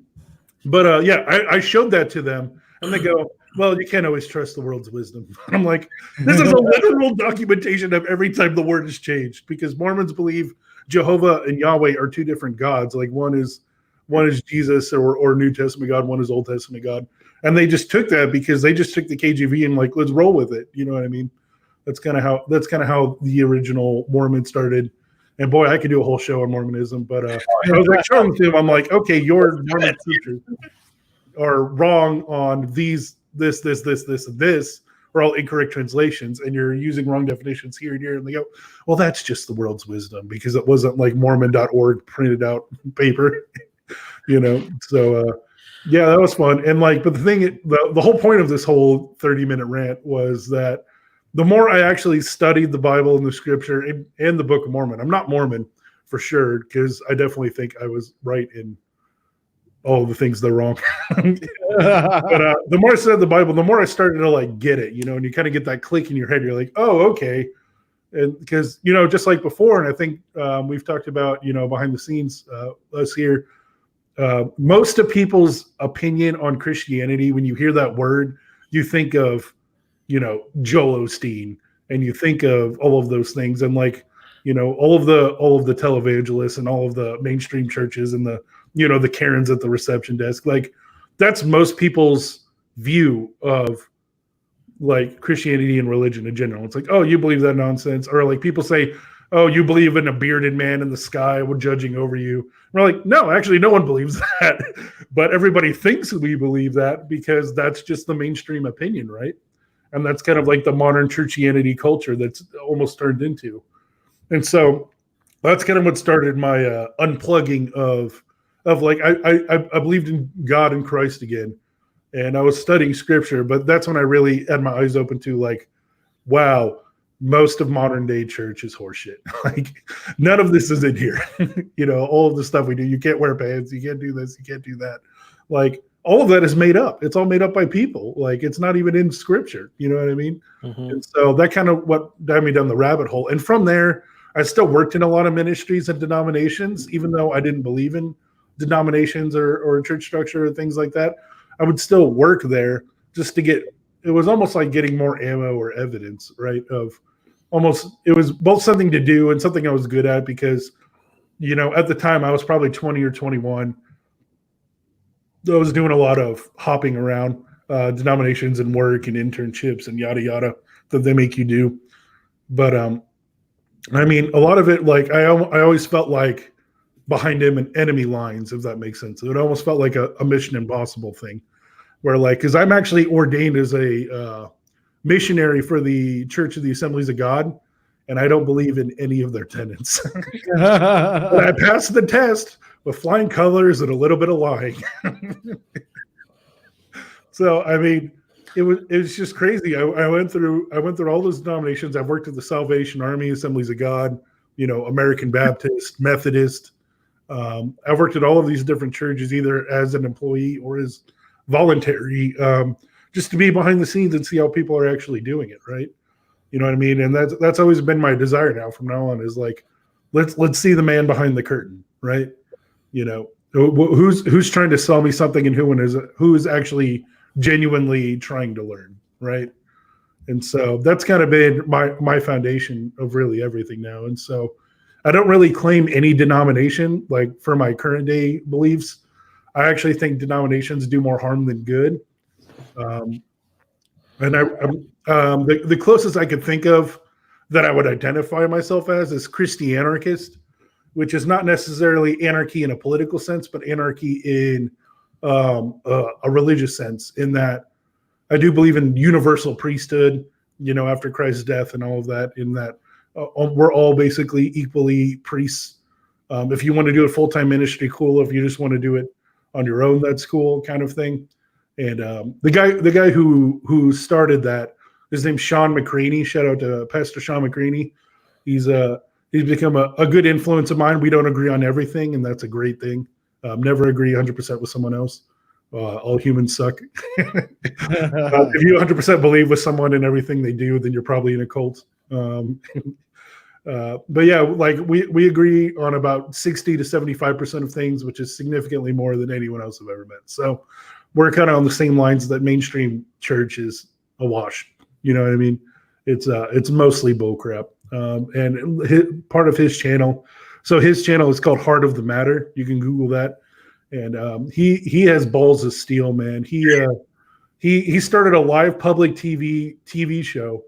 But yeah, I showed that to them, and they go, well, you can't always trust the world's wisdom. I'm like, this is a literal documentation of every time the word is changed, because Mormons believe Jehovah and Yahweh are two different gods. Like one is Jesus or New Testament God, one is Old Testament God. And they just took that because they just took the KJV and like, let's roll with it. You know what I mean? That's kind of how the original Mormon started. And boy, I could do a whole show on Mormonism, but I was like showing them, I'm like, okay, your Mormon teachers are wrong on this, and this are all incorrect translations, and you're using wrong definitions here and here. And they go, well, that's just the world's wisdom, because it wasn't like Mormon.org printed out paper, you know? So, yeah, that was fun. And like, but the whole point of this whole 30-minute rant was that the more I actually studied the Bible and the scripture and the Book of Mormon, I'm not Mormon for sure, because I definitely think I was right in all the things they're wrong. But the more I studied the Bible, the more I started to like get it, you know, and you kind of get that click in your head. You're like, oh, okay. And because, you know, just like before, and I think we've talked about, you know, behind the scenes, us here, most of people's opinion on Christianity, when you hear that word, you think of, you know, Joel Osteen, and you think of all of those things, and like, you know, all of the televangelists and all of the mainstream churches and the, you know, the Karens at the reception desk. Like, that's most people's view of like Christianity and religion in general. It's like, oh, you believe that nonsense. Or like people say, oh, you believe in a bearded man in the sky judging over you. And we're like, no, actually, no one believes that. But everybody thinks we believe that because that's just the mainstream opinion, right? And that's kind of like the modern churchianity culture that's almost turned into. And so that's kind of what started my unplugging of like, I believed in God and Christ again. And I was studying scripture, but that's when I really had my eyes open to like, wow, most of modern day church is horseshit. Like, none of this is in here. You know, all of the stuff we do, you can't wear pants, you can't do this, you can't do that. Like, all of that is made up. It's all made up by people. Like, it's not even in scripture. You know what I mean? Mm-hmm. And so that kind of what dived me down the rabbit hole. And from there, I still worked in a lot of ministries and denominations, even though I didn't believe in denominations or church structure or things like that. I would still work there just to get, it was almost like getting more ammo or evidence, right? Of almost, it was both something to do and something I was good at because, you know, at the time I was probably 20 or 21. I was doing a lot of hopping around denominations and work and internships and yada, yada that they make you do. But I mean, a lot of it, like I always felt like behind enemy lines, if that makes sense. It almost felt like a Mission Impossible thing where like, because I'm actually ordained as a missionary for the Church of the Assemblies of God, and I don't believe in any of their tenets. But I passed the test with flying colors and a little bit of lying. So, I mean, it was just crazy. I went through all those denominations. I've worked at the Salvation Army, Assemblies of God, you know, American Baptist, Methodist. I've worked at all of these different churches, either as an employee or as voluntary, just to be behind the scenes and see how people are actually doing it, right? You know what I mean? And that's always been my desire now from now on is like, let's see the man behind the curtain, right? You know, who's trying to sell me something and who is actually genuinely trying to learn, right? And so that's kind of been my foundation of really everything now. And so I don't really claim any denomination like for my current day beliefs. I actually think denominations do more harm than good. And the closest I could think of that I would identify myself as is Christianarchist, which is not necessarily anarchy in a political sense, but anarchy in a religious sense, in that I do believe in universal priesthood, you know, after Christ's death and all of that, in that we're all basically equally priests If you want to do a full-time ministry, cool. If you just want to do it on your own, that's cool, kind of thing. And the guy who started that, his name's Sean McRaney. Shout out to Pastor Sean McRaney. He's become a good influence of mine. We don't agree on everything, and that's a great thing. Never agree 100% with someone else. All humans suck. If you 100% believe with someone in everything they do, then you're probably in a cult. But yeah, like we agree on about 60 to 75% of things, which is significantly more than anyone else I've ever met. So we're kind of on the same lines that mainstream church is awash. You know what I mean? It's mostly bullcrap. And part of his channel. So his channel is called Heart of the Matter. You can Google that. And he has balls of steel, man. He started a live public TV show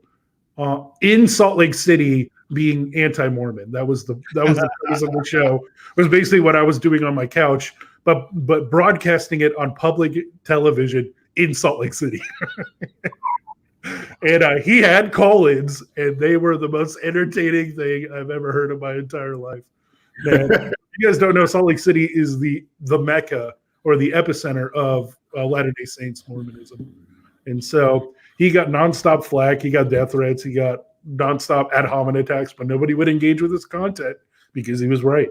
in Salt Lake City, being anti-Mormon. That was the premise of the show. It was basically what I was doing on my couch, but broadcasting it on public television in Salt Lake City. And he had call-ins, and they were the most entertaining thing I've ever heard in my entire life. Man, if you guys don't know, Salt Lake City is the Mecca or the epicenter of Latter-day Saints Mormonism. And so he got nonstop flack. He got death threats. He got nonstop ad hominem attacks, but nobody would engage with his content because he was right.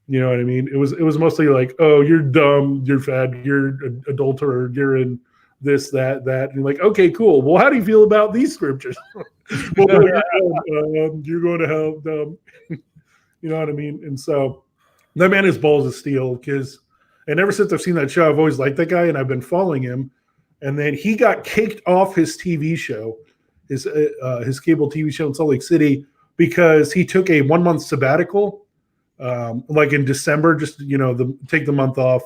You know what I mean? It was mostly like, oh, you're dumb, you're fat, you're an adulterer, you're in this, that. And you're like, okay, cool. Well, how do you feel about these scriptures? Well, you're going to hell, dumb. You know what I mean? And so that man is balls of steel and ever since I've seen that show, I've always liked that guy and I've been following him. And then he got kicked off his TV show, his cable TV show in Salt Lake City, because he took a 1 month sabbatical, like in December, just, take the month off.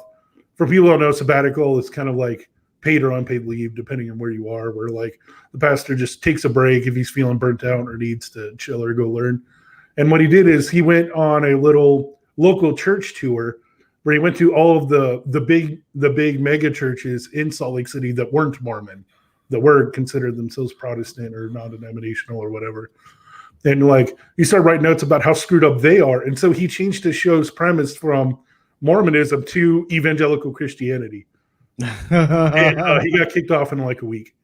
For people who don't know, sabbatical is kind of like paid or unpaid leave, depending on where you are, where like the pastor just takes a break if he's feeling burnt out or needs to chill or go learn. And what he did is he went on a little local church tour where he went to all of the big mega churches in Salt Lake City that weren't Mormon, that were considered themselves Protestant or non-denominational or whatever. And like he started writing notes about how screwed up they are. And so he changed his show's premise from Mormonism to evangelical Christianity. And he got kicked off in like a week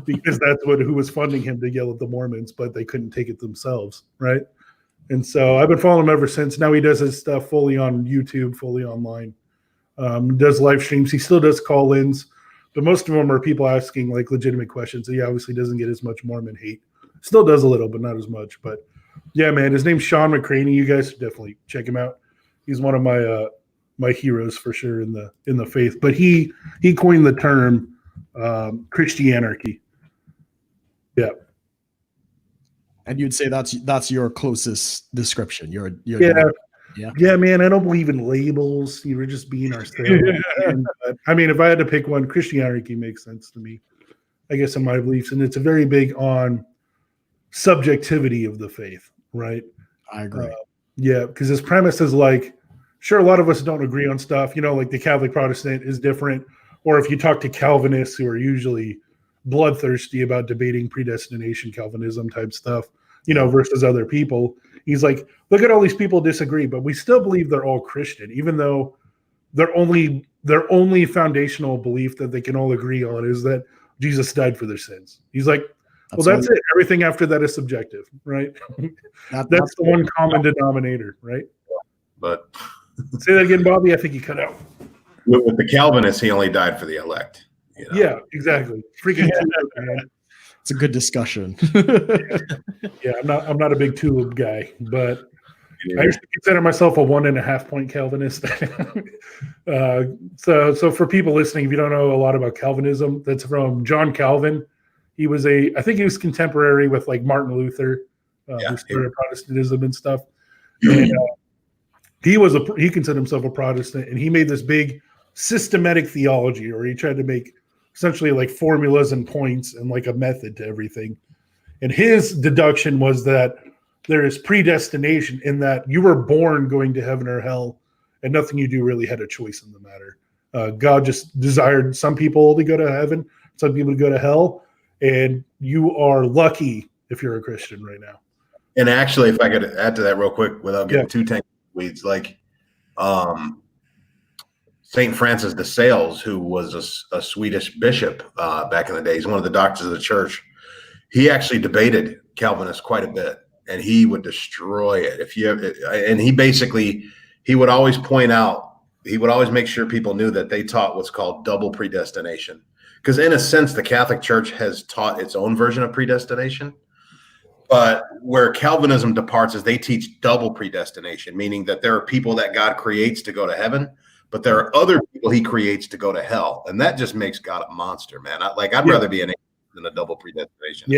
because that's who was funding him to yell at the Mormons, but they couldn't take it themselves, right? And so I've been following him ever since. Now he does his stuff fully on YouTube, fully online. Does live streams. He still does call-ins, but most of them are people asking like legitimate questions. He obviously doesn't get as much Mormon hate. Still does a little, but not as much. But yeah, man, his name's Sean McRaney. You guys should definitely check him out. He's one of my heroes for sure in the faith. But he coined the term Christianarchy. Yeah. And you'd say that's your closest description. Yeah, man. I don't believe in labels. You were just being ourselves. I mean, if I had to pick one, Christianarchy makes sense to me, I guess, in my beliefs, and it's very big on subjectivity of the faith, right? I agree. Yeah, because his premise is like, sure, a lot of us don't agree on stuff. Like the Catholic Protestant is different, or if you talk to Calvinists who are usually bloodthirsty about debating predestination, Calvinism type stuff, versus other people. He's like, look at all these people disagree, but we still believe they're all Christian, even though their only foundational belief that they can all agree on is that Jesus died for their sins. He's like, that's it. Everything after that is subjective, right? That's the one common denominator, right? But say that again, Bobby. I think you cut out. With the Calvinists, he only died for the elect. Yeah, exactly. Freaking tulip, man. It's a good discussion. Yeah, I'm not a big tulip guy, but I used to consider myself a 1.5 point Calvinist. So for people listening, if you don't know a lot about Calvinism, that's from John Calvin. He was I think he was contemporary with like Martin Luther, who started Protestantism and stuff. And he considered himself a Protestant, and he made this big systematic theology, or he tried to make essentially like formulas and points and like a method to everything. And his deduction was that there is predestination in that you were born going to heaven or hell, and nothing you do really had a choice in the matter. God just desired some people to go to heaven, some people to go to hell, and you are lucky if you're a Christian right now. And actually, if I could add to that real quick without getting too tangled weeds. Like Saint Francis de Sales, who was a Swedish bishop back in the days, one of the doctors of the church. He actually debated Calvinists quite a bit, and he would destroy it. And he would always point out, he would always make sure people knew that they taught what's called double predestination. Because in a sense, the Catholic Church has taught its own version of predestination. But where Calvinism departs is they teach double predestination, meaning that there are people that God creates to go to heaven, but there are other people he creates to go to hell. And that just makes God a monster, man. I'd rather be an angel than a double predestination.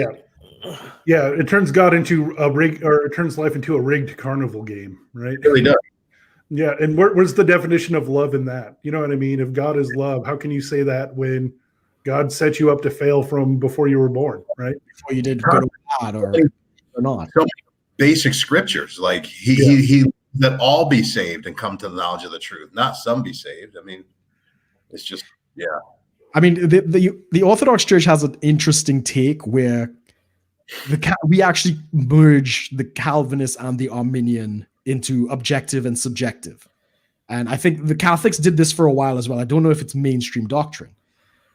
Yeah. It turns God into it turns life into a rigged carnival game, right? It really does. Yeah. And where's the definition of love in that? You know what I mean? If God is love, how can you say that when God set you up to fail from before you were born, right? Before you did good or bad or not. So many basic scriptures, like he that all be saved and come to the knowledge of the truth, not some be saved. I mean, it's just, I mean, the Orthodox Church has an interesting take where we actually merge the Calvinist and the Arminian into objective and subjective. And I think the Catholics did this for a while as well. I don't know if it's mainstream doctrine.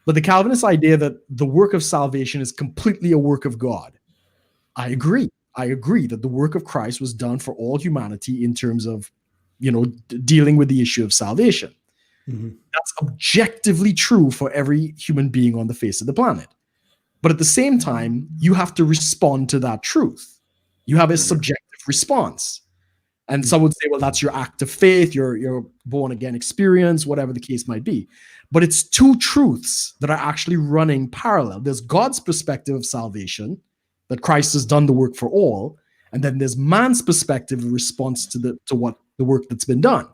But the Calvinist idea that the work of salvation is completely a work of God. I agree. I agree that the work of Christ was done for all humanity in terms of, dealing with the issue of salvation. Mm-hmm. That's objectively true for every human being on the face of the planet. But at the same time, you have to respond to that truth. You have a subjective response. And some would say, well, that's your act of faith, your born again experience, whatever the case might be. But it's two truths that are actually running parallel. There's God's perspective of salvation, that Christ has done the work for all, and then there's man's perspective in response to what the work that's been done,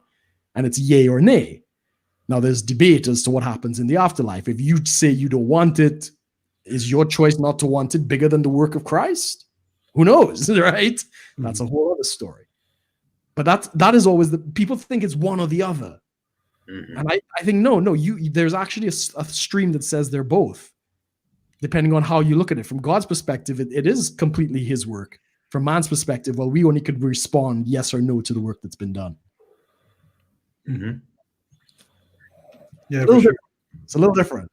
and it's yay or nay. Now there's debate as to what happens in the afterlife. If you say you don't want it, is your choice not to want it bigger than the work of Christ? Who knows, right? Mm-hmm. That's a whole other story. But that is always people think it's one or the other. Mm-hmm. And I think no, there's actually a stream that says they're both, depending on how you look at it. From God's perspective, it is completely his work. From man's perspective, well, we only could respond yes or no to the work that's been done. Mm-hmm. Yeah, it's a little different.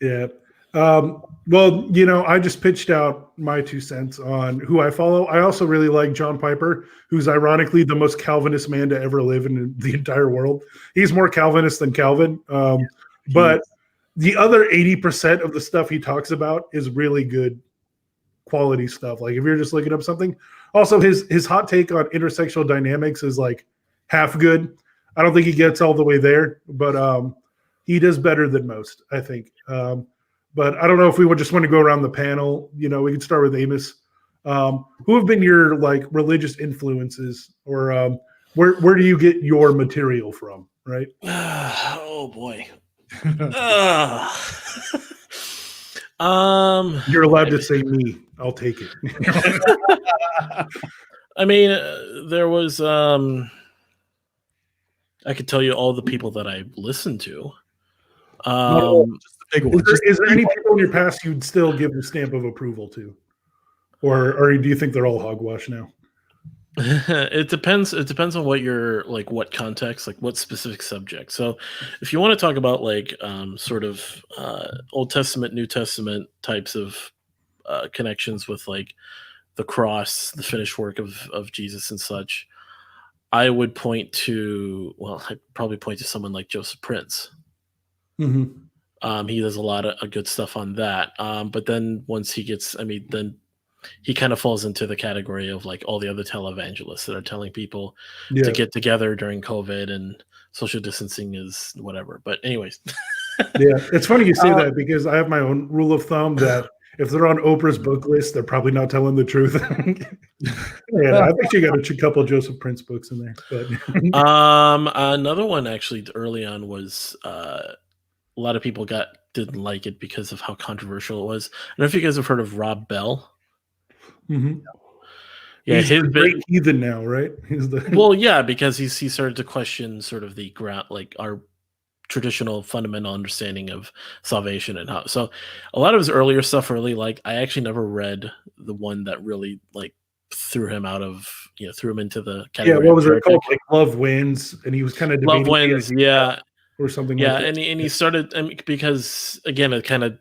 Yeah. Well, I just pitched out my 2 cents on who I follow. I also really like John Piper, who's ironically the most Calvinist man to ever live in the entire world. He's more Calvinist than Calvin. But the other 80% of the stuff he talks about is really good quality stuff. Like if you're just looking up something. Also, his hot take on intersexual dynamics is like half good. I don't think he gets all the way there, but he does better than most, I think. But I don't know if we would just want to go around the panel. We can start with Amos. Who have been your religious influences, or where do you get your material from? Right? Oh boy. You're allowed to say me. I'll take it. I mean, there was. I could tell you all the people that I listened to. Is there any people in your past you'd still give a stamp of approval to, or do you think they're all hogwash now? It depends. It depends on what you're what context, what specific subject. So, if you want to talk about sort of Old Testament, New Testament types of connections with the cross, the finished work of Jesus and such, I would point to. Well, I'd probably point to someone like Joseph Prince. Mm-hmm. He does a lot of good stuff on that. But then once he gets, then he kind of falls into the category of all the other televangelists that are telling people to get together during COVID and social distancing is whatever. But anyways. Yeah, it's funny you say that because I have my own rule of thumb that if they're on Oprah's book list, they're probably not telling the truth. Yeah, I think you got a couple of Joseph Prince books in there. But another one actually early on was a lot of people didn't like it because of how controversial it was. I don't know if you guys have heard of Rob Bell. Mm-hmm. Yeah, he's the great heathen now, right? Well, yeah, because he started to question sort of the ground, our traditional fundamental understanding of salvation and how. So, a lot of his earlier stuff I really liked. I actually never read the one that really threw him into the Yeah, category what of was it heretic. called? Like Love Wins, and he was kind of Love debating Wins, yeah, or something yeah, like that. and he started, because again, it kind of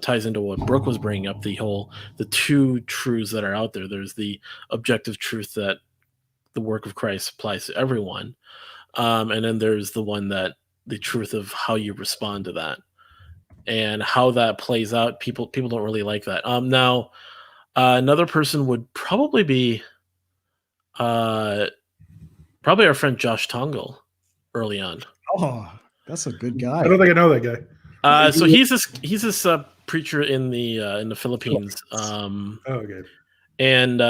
ties into what Brooke was bringing up, the two truths that are out there. There's the objective truth that the work of Christ applies to everyone, and then there's the truth of how you respond to that and how that plays out. People don't really like that. Now, another person would probably be probably our friend Josh Tongle early on. Oh, that's a good I guy. don't think I know that guy. So he's this preacher in the Philippines. Okay. And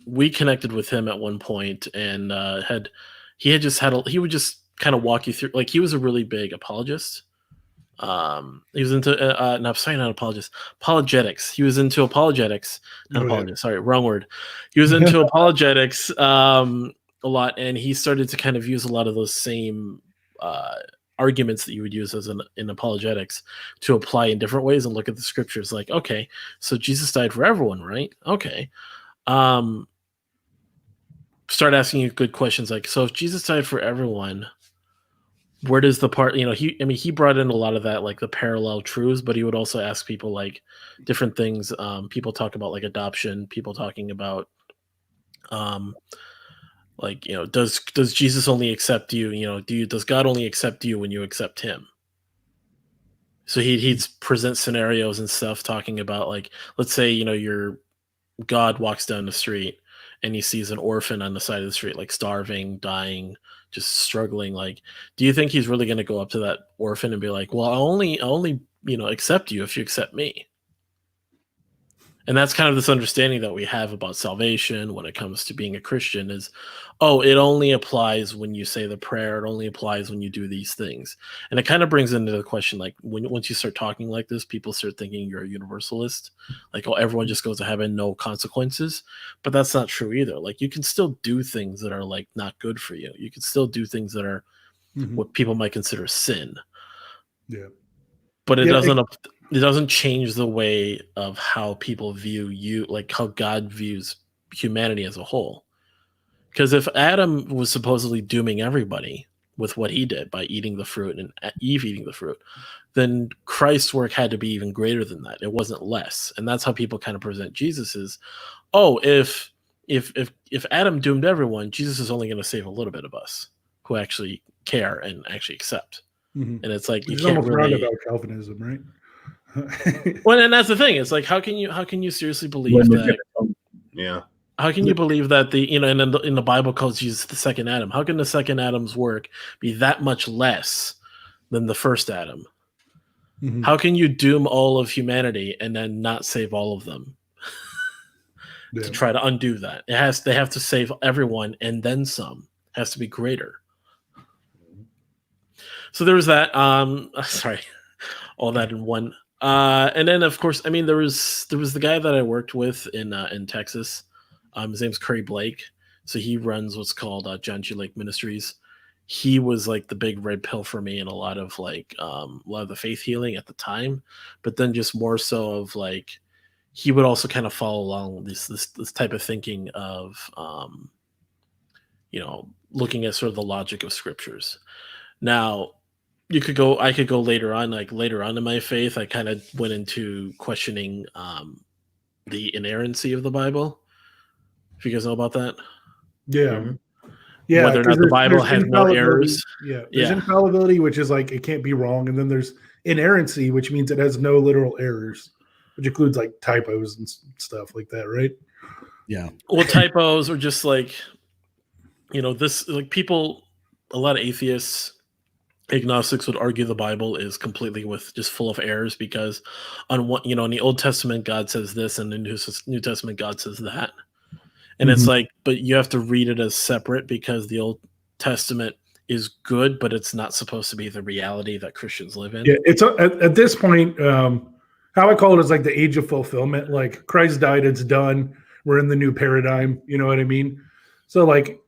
we connected with him at one point, and he would just kind of walk you through, like, he was a really big apologist. He was into no, sorry, not apologist, apologetics. He was into apologetics, not apologist. Sorry, wrong word. He was into apologetics a lot, and he started to kind of use a lot of those same arguments that you would use in apologetics to apply in different ways and look at the scriptures. Like, okay, so Jesus died for everyone, right? Okay. Start asking you good questions, like, so if Jesus died for everyone, where does the part, he brought in a lot of that, like the parallel truths, but he would also ask people like different things. People talk about like adoption, people talking about like, does Jesus only accept you? Does God only accept you when you accept him? So he'd present scenarios and stuff talking about, like, let's say, your God walks down the street and he sees an orphan on the side of the street, like starving, dying, just struggling. Like, do you think he's really going to go up to that orphan and be like, well, I'll only, accept you if you accept me? And that's kind of this understanding that we have about salvation when it comes to being a Christian is, it only applies when you say the prayer. It only applies when you do these things. And it kind of brings into the question, like, once you start talking like this, people start thinking you're a universalist. Like, everyone just goes to heaven, no consequences. But that's not true either. Like, you can still do things that are, like, not good for you. You can still do things that are what people might consider sin. Yeah. But it doesn't change the way of how people view you, like how God views humanity as a whole. Because if Adam was supposedly dooming everybody with what he did by eating the fruit and Eve eating the fruit, then Christ's work had to be even greater than that. It wasn't less. And that's how people kind of present Jesus is, if Adam doomed everyone, Jesus is only going to save a little bit of us who actually care and actually accept. And it's like, you can't really roundabout Calvinism, right? Well, and that's the thing. It's like, how can you seriously believe that? Yeah. How can you believe that and in the Bible calls Jesus the second Adam? How can the second Adam's work be that much less than the first Adam? How can you doom all of humanity and then not save all of them? To try to undo that, they have to save everyone and then some. It has to be greater. So there was that. Sorry, all that in one. And then, of course, there was the guy that I worked with in Texas. His name's Curry Blake. So he runs what's called John G. Lake Ministries. He was like the big red pill for me in a lot of the faith healing at the time, but then just more so of like, he would also kind of follow along this type of thinking of, looking at sort of the logic of scriptures. Now, I could go later on in my faith. I kind of went into questioning the inerrancy of the Bible. If you guys know about that. Yeah. Yeah. Whether or not the Bible has no errors. Yeah. There's infallibility, which is like, it can't be wrong. And then there's inerrancy, which means it has no literal errors, which includes like typos and stuff like that. Right. Yeah. Well, typos are just like, this, like, people, a lot of atheists, agnostics would argue the Bible is completely just full of errors because on what, in the Old Testament, God says this, and in the New Testament, God says that. And it's like, but you have to read it as separate because the Old Testament is good, but it's not supposed to be the reality that Christians live in. Yeah. It's at this point, how I call it is like the age of fulfillment. Like, Christ died, it's done. We're in the new paradigm. You know what I mean? So like,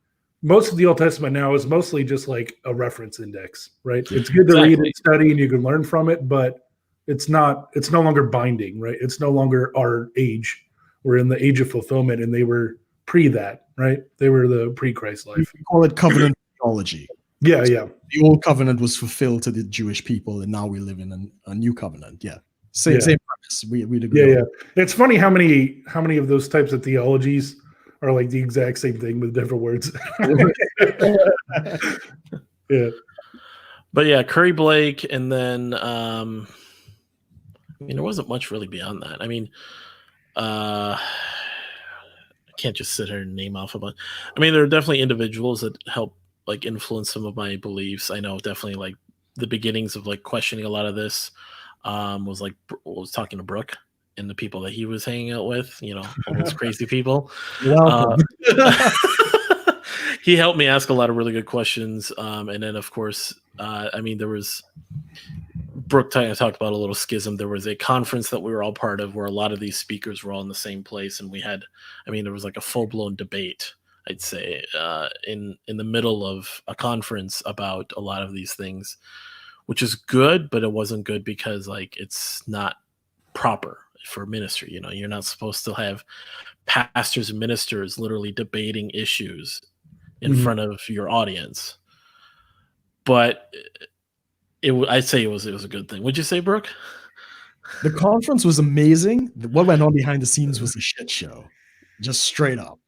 most of the Old Testament now is mostly just like a reference index, right? It's good to read and study and you can learn from it, but it's no longer binding, right? It's no longer our age were in the age of fulfillment, and they were pre that, right? They were the pre-Christ life. We call it covenant theology. Yeah, yeah. The old covenant was fulfilled to the Jewish people, and now we live in a new covenant. Yeah, same Yeah. same premise. We'd agree. Yeah, yeah. It's funny how many of those types of theologies are like the exact same thing with different words. Yeah. But yeah, Curry Blake, and then I mean, there wasn't much really beyond that. I mean, I can't just sit here and name off a bunch. I mean, there are definitely individuals that help like influence some of my beliefs. I know definitely like the beginnings of like questioning a lot of this was talking to Brooke and the people that he was hanging out with, you know, all those crazy people. He helped me ask a lot of really good questions. And then of course, I mean, there was Brooke talked about a little schism. There was a conference that we were all part of where a lot of these speakers were all in the same place. And there was like a full blown debate, I'd say, in the middle of a conference about a lot of these things, which is good, but it wasn't good because like it's not proper for ministry. You know, you're not supposed to have pastors and ministers literally debating issues in front of your audience. But I'd say it was a good thing. Would you say, Brooke? The conference was amazing. What went on behind the scenes was a shit show, just straight up.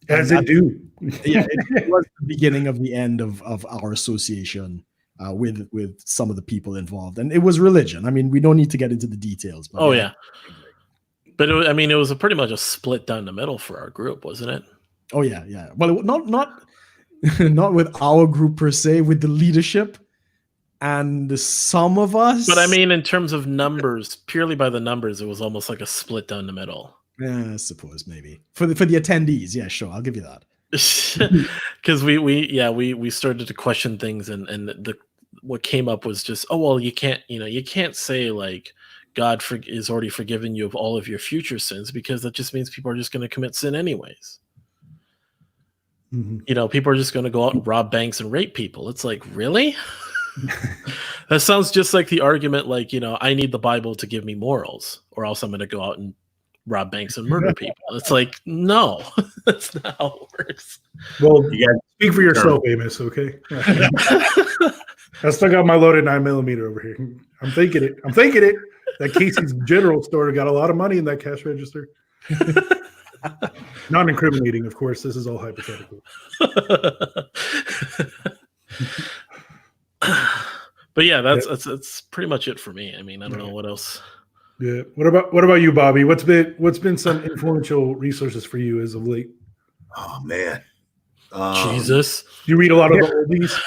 As it do. Yeah, it was the beginning of the end of our association with some of the people involved, and it was religion. I mean, we don't need to get into the details. But yeah. But it was pretty much a split down the middle for our group, wasn't it? Oh yeah, yeah. Well, not with our group per se, with the leadership and some of us. But I mean, in terms of numbers, purely by the numbers, it was almost like a split down the middle. Yeah, I suppose maybe for the attendees. Yeah, sure, I'll give you that. Because we started to question things, and what came up was just, oh well, you can't say like God is already forgiven you of all of your future sins, because that just means people are just going to commit sin anyways. You know, people are just going to go out and rob banks and rape people. It's like, really? That sounds just like the argument, like, you know, I need the Bible to give me morals, or else I'm going to go out and rob banks and murder people. It's like, no, that's not how it works. Well, you guys speak for yourself, Amos, okay? I still got my loaded 9mm over here. I'm thinking it. That Casey's General Store got a lot of money in that cash register. Not incriminating, of course. This is all hypothetical. But yeah, that's pretty much it for me. I mean, I don't know what else. Yeah. What about you, Bobby? What's been some influential resources for you as of late? Oh man, Jesus! You read a lot of the oldies.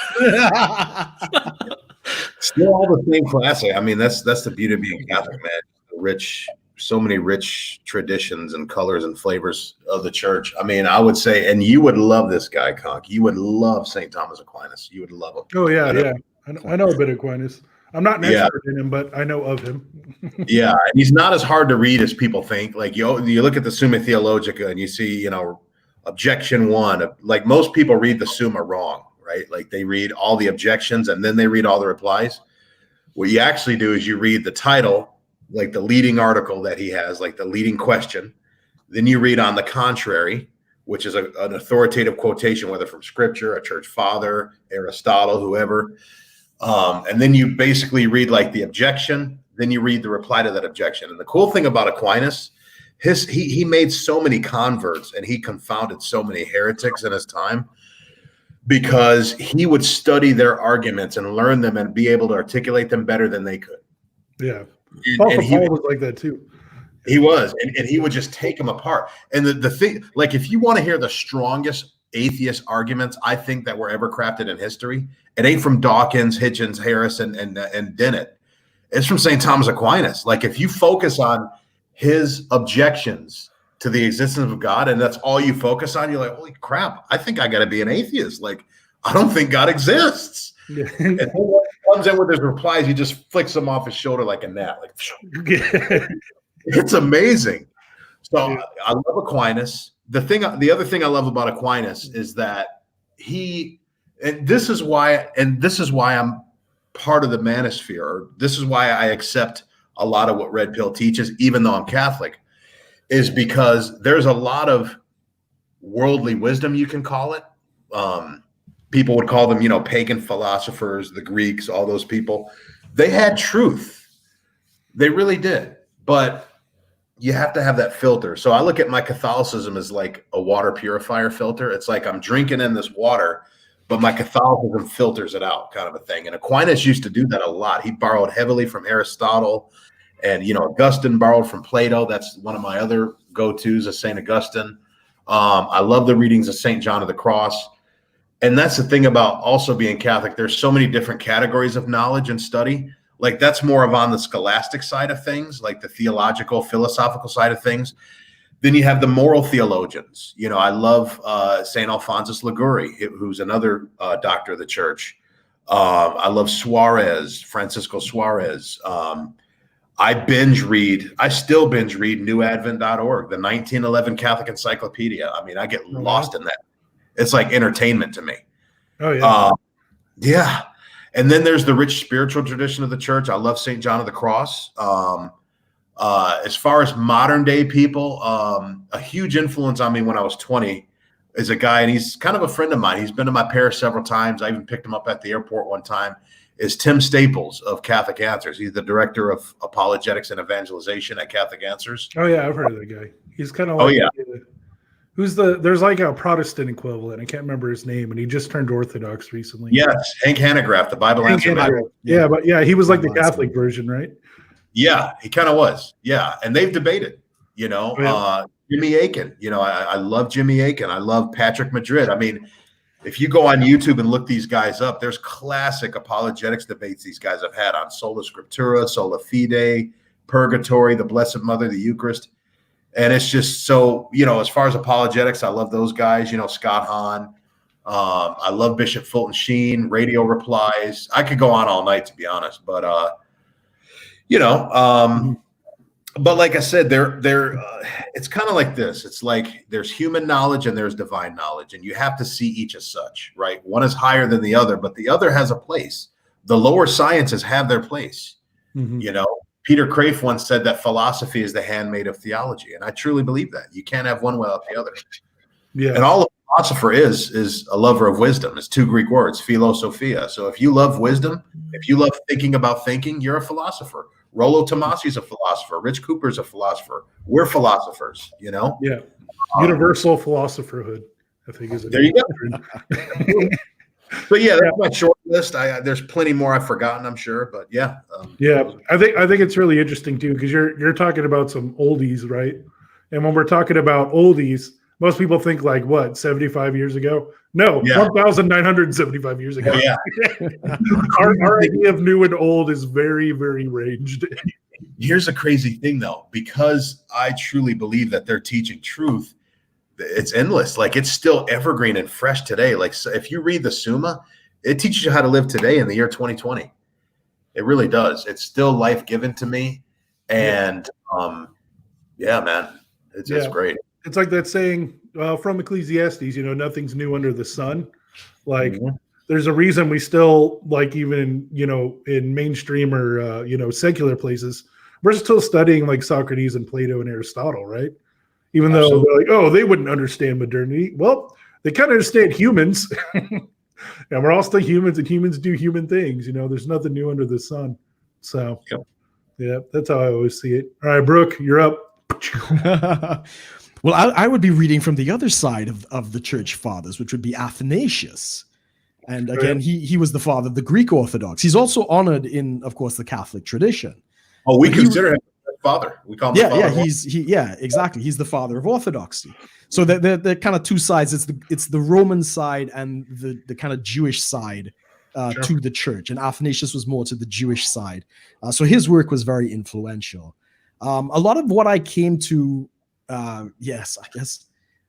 Still all the same classic. I mean, that's the beauty of being Catholic, man. So many rich traditions and colors and flavors of the church. I mean, I would say, and you would love this guy, Conk. You would love St. Thomas Aquinas. You would love him. Oh yeah, yeah. I know a bit of Aquinas. I'm not an expert in him, but I know of him. Yeah, and he's not as hard to read as people think. Like you look at the Summa Theologica and you see, you know, objection 1. Like most people read the Summa wrong, right? Like they read all the objections and then they read all the replies. What you actually do is you read the title, like the leading article that he has, like the leading question. Then you read on the contrary, which is an authoritative quotation, whether from scripture, a church father, Aristotle, whoever. And then you basically read like the objection, then you read the reply to that objection. And the cool thing about Aquinas, he made so many converts and he confounded so many heretics in his time because he would study their arguments and learn them and be able to articulate them better than they could. Yeah. And he was like that too. He was, and he would just take them apart. And the thing, like, if you want to hear the strongest atheist arguments I think that were ever crafted in history, it ain't from Dawkins, Hitchens, Harris, and Dennett. It's from St. Thomas Aquinas. Like, if you focus on his objections to the existence of God, and that's all you focus on, you're like, holy crap, I think I got to be an atheist. Like, I don't think God exists. Yeah. And then when he comes in with his replies, he just flicks them off his shoulder like a gnat. Like, it's amazing. So I love Aquinas. The other thing I love about Aquinas is that this is why I'm part of the manosphere, or this is why I accept a lot of what Red Pill teaches, even though I'm Catholic, is because there's a lot of worldly wisdom, you can call it. People would call them, pagan philosophers, the Greeks, all those people. They had truth. They really did. But you have to have that filter. So I look at my Catholicism as like a water purifier filter. It's like I'm drinking in this water, but my Catholicism filters it out, kind of a thing. And Aquinas used to do that a lot. He borrowed heavily from Aristotle, and Augustine borrowed from Plato. That's one of my other go-tos, is St. Augustine. I love the readings of St. John of the Cross. And that's the thing about also being Catholic. There's so many different categories of knowledge and study. Like that's more of on the scholastic side of things, like the theological, philosophical side of things. Then you have the moral theologians. I love St. Alphonsus Liguori, who's another doctor of the church. I love Suarez, Francisco Suarez. I still binge read newadvent.org, the 1911 Catholic Encyclopedia. I mean, I get lost in that. It's like entertainment to me. Oh, yeah. Yeah. And then there's the rich spiritual tradition of the church. I love St. John of the Cross. As far as modern day people, a huge influence on me when I was 20 is a guy, and he's kind of a friend of mine. He's been to my parish several times. I even picked him up at the airport one time, is Tim Staples of Catholic Answers. He's the director of Apologetics and Evangelization at Catholic Answers. Oh, yeah. I've heard of that guy. He's kind of like, there's like a Protestant equivalent. I can't remember his name, and he just turned Orthodox recently. Yes. Hank Hanegraaff, the Bible Answer Man. Yeah, but he was like the Catholic version, right? Yeah, he kind of was. Yeah. And they've debated, Jimmy Akin, I love Jimmy Akin. I love Patrick Madrid. I mean, if you go on YouTube and look these guys up, there's classic apologetics debates these guys have had on sola scriptura, sola fide, purgatory, the Blessed Mother, the Eucharist. And it's just so, as far as apologetics, I love those guys, Scott Hahn. I love Bishop Fulton Sheen, Radio Replies. I could go on all night, to be honest. But, but like I said, it's kind of like this. It's like there's human knowledge and there's divine knowledge, and you have to see each as such, right? One is higher than the other, but the other has a place. The lower sciences have their place, Peter Crayf once said that philosophy is the handmaid of theology, and I truly believe that. You can't have one without the other. Yeah. And all a philosopher is a lover of wisdom. It's two Greek words, philosophia. So if you love wisdom, if you love thinking about thinking, you're a philosopher. Rollo Tomasi's a philosopher. Rich Cooper's a philosopher. We're philosophers, Yeah. Universal philosopherhood, I think is it. There you go. But yeah, that's my short list. There's plenty more I've forgotten, I'm sure, but yeah. I think it's really interesting too, because you're talking about some oldies, right? And when we're talking about oldies, most people think like what, 75 years ago? No, 1,975 years ago. Yeah. our idea of new and old is very, very ranged. Here's a crazy thing though, because I truly believe that they're teaching truth. It's endless. Like it's still evergreen and fresh today. Like so if you read the Summa, it teaches you how to live today in the year 2020. It really does. It's still life given to me. And man, it's great. It's like that saying from Ecclesiastes, nothing's new under the sun. Like there's a reason we still like even, in mainstream or, secular places, we're still studying like Socrates and Plato and Aristotle, right? Even though they're like, oh, they wouldn't understand modernity. Well, they kind of understand humans. And we're all still humans, and humans do human things. There's nothing new under the sun. So, yeah, that's how I always see it. All right, Brooke, you're up. Well, I would be reading from the other side of the church fathers, which would be Athanasius. And again, he was the father of the Greek Orthodox. He's also honored in, of course, the Catholic tradition. Oh, we consider him father. We call him the father. Exactly. He's the father of Orthodoxy. So they're kind of two sides. It's the Roman side and the kind of Jewish side to the church. And Athanasius was more to the Jewish side. So his work was very influential. A lot of what I came to, I guess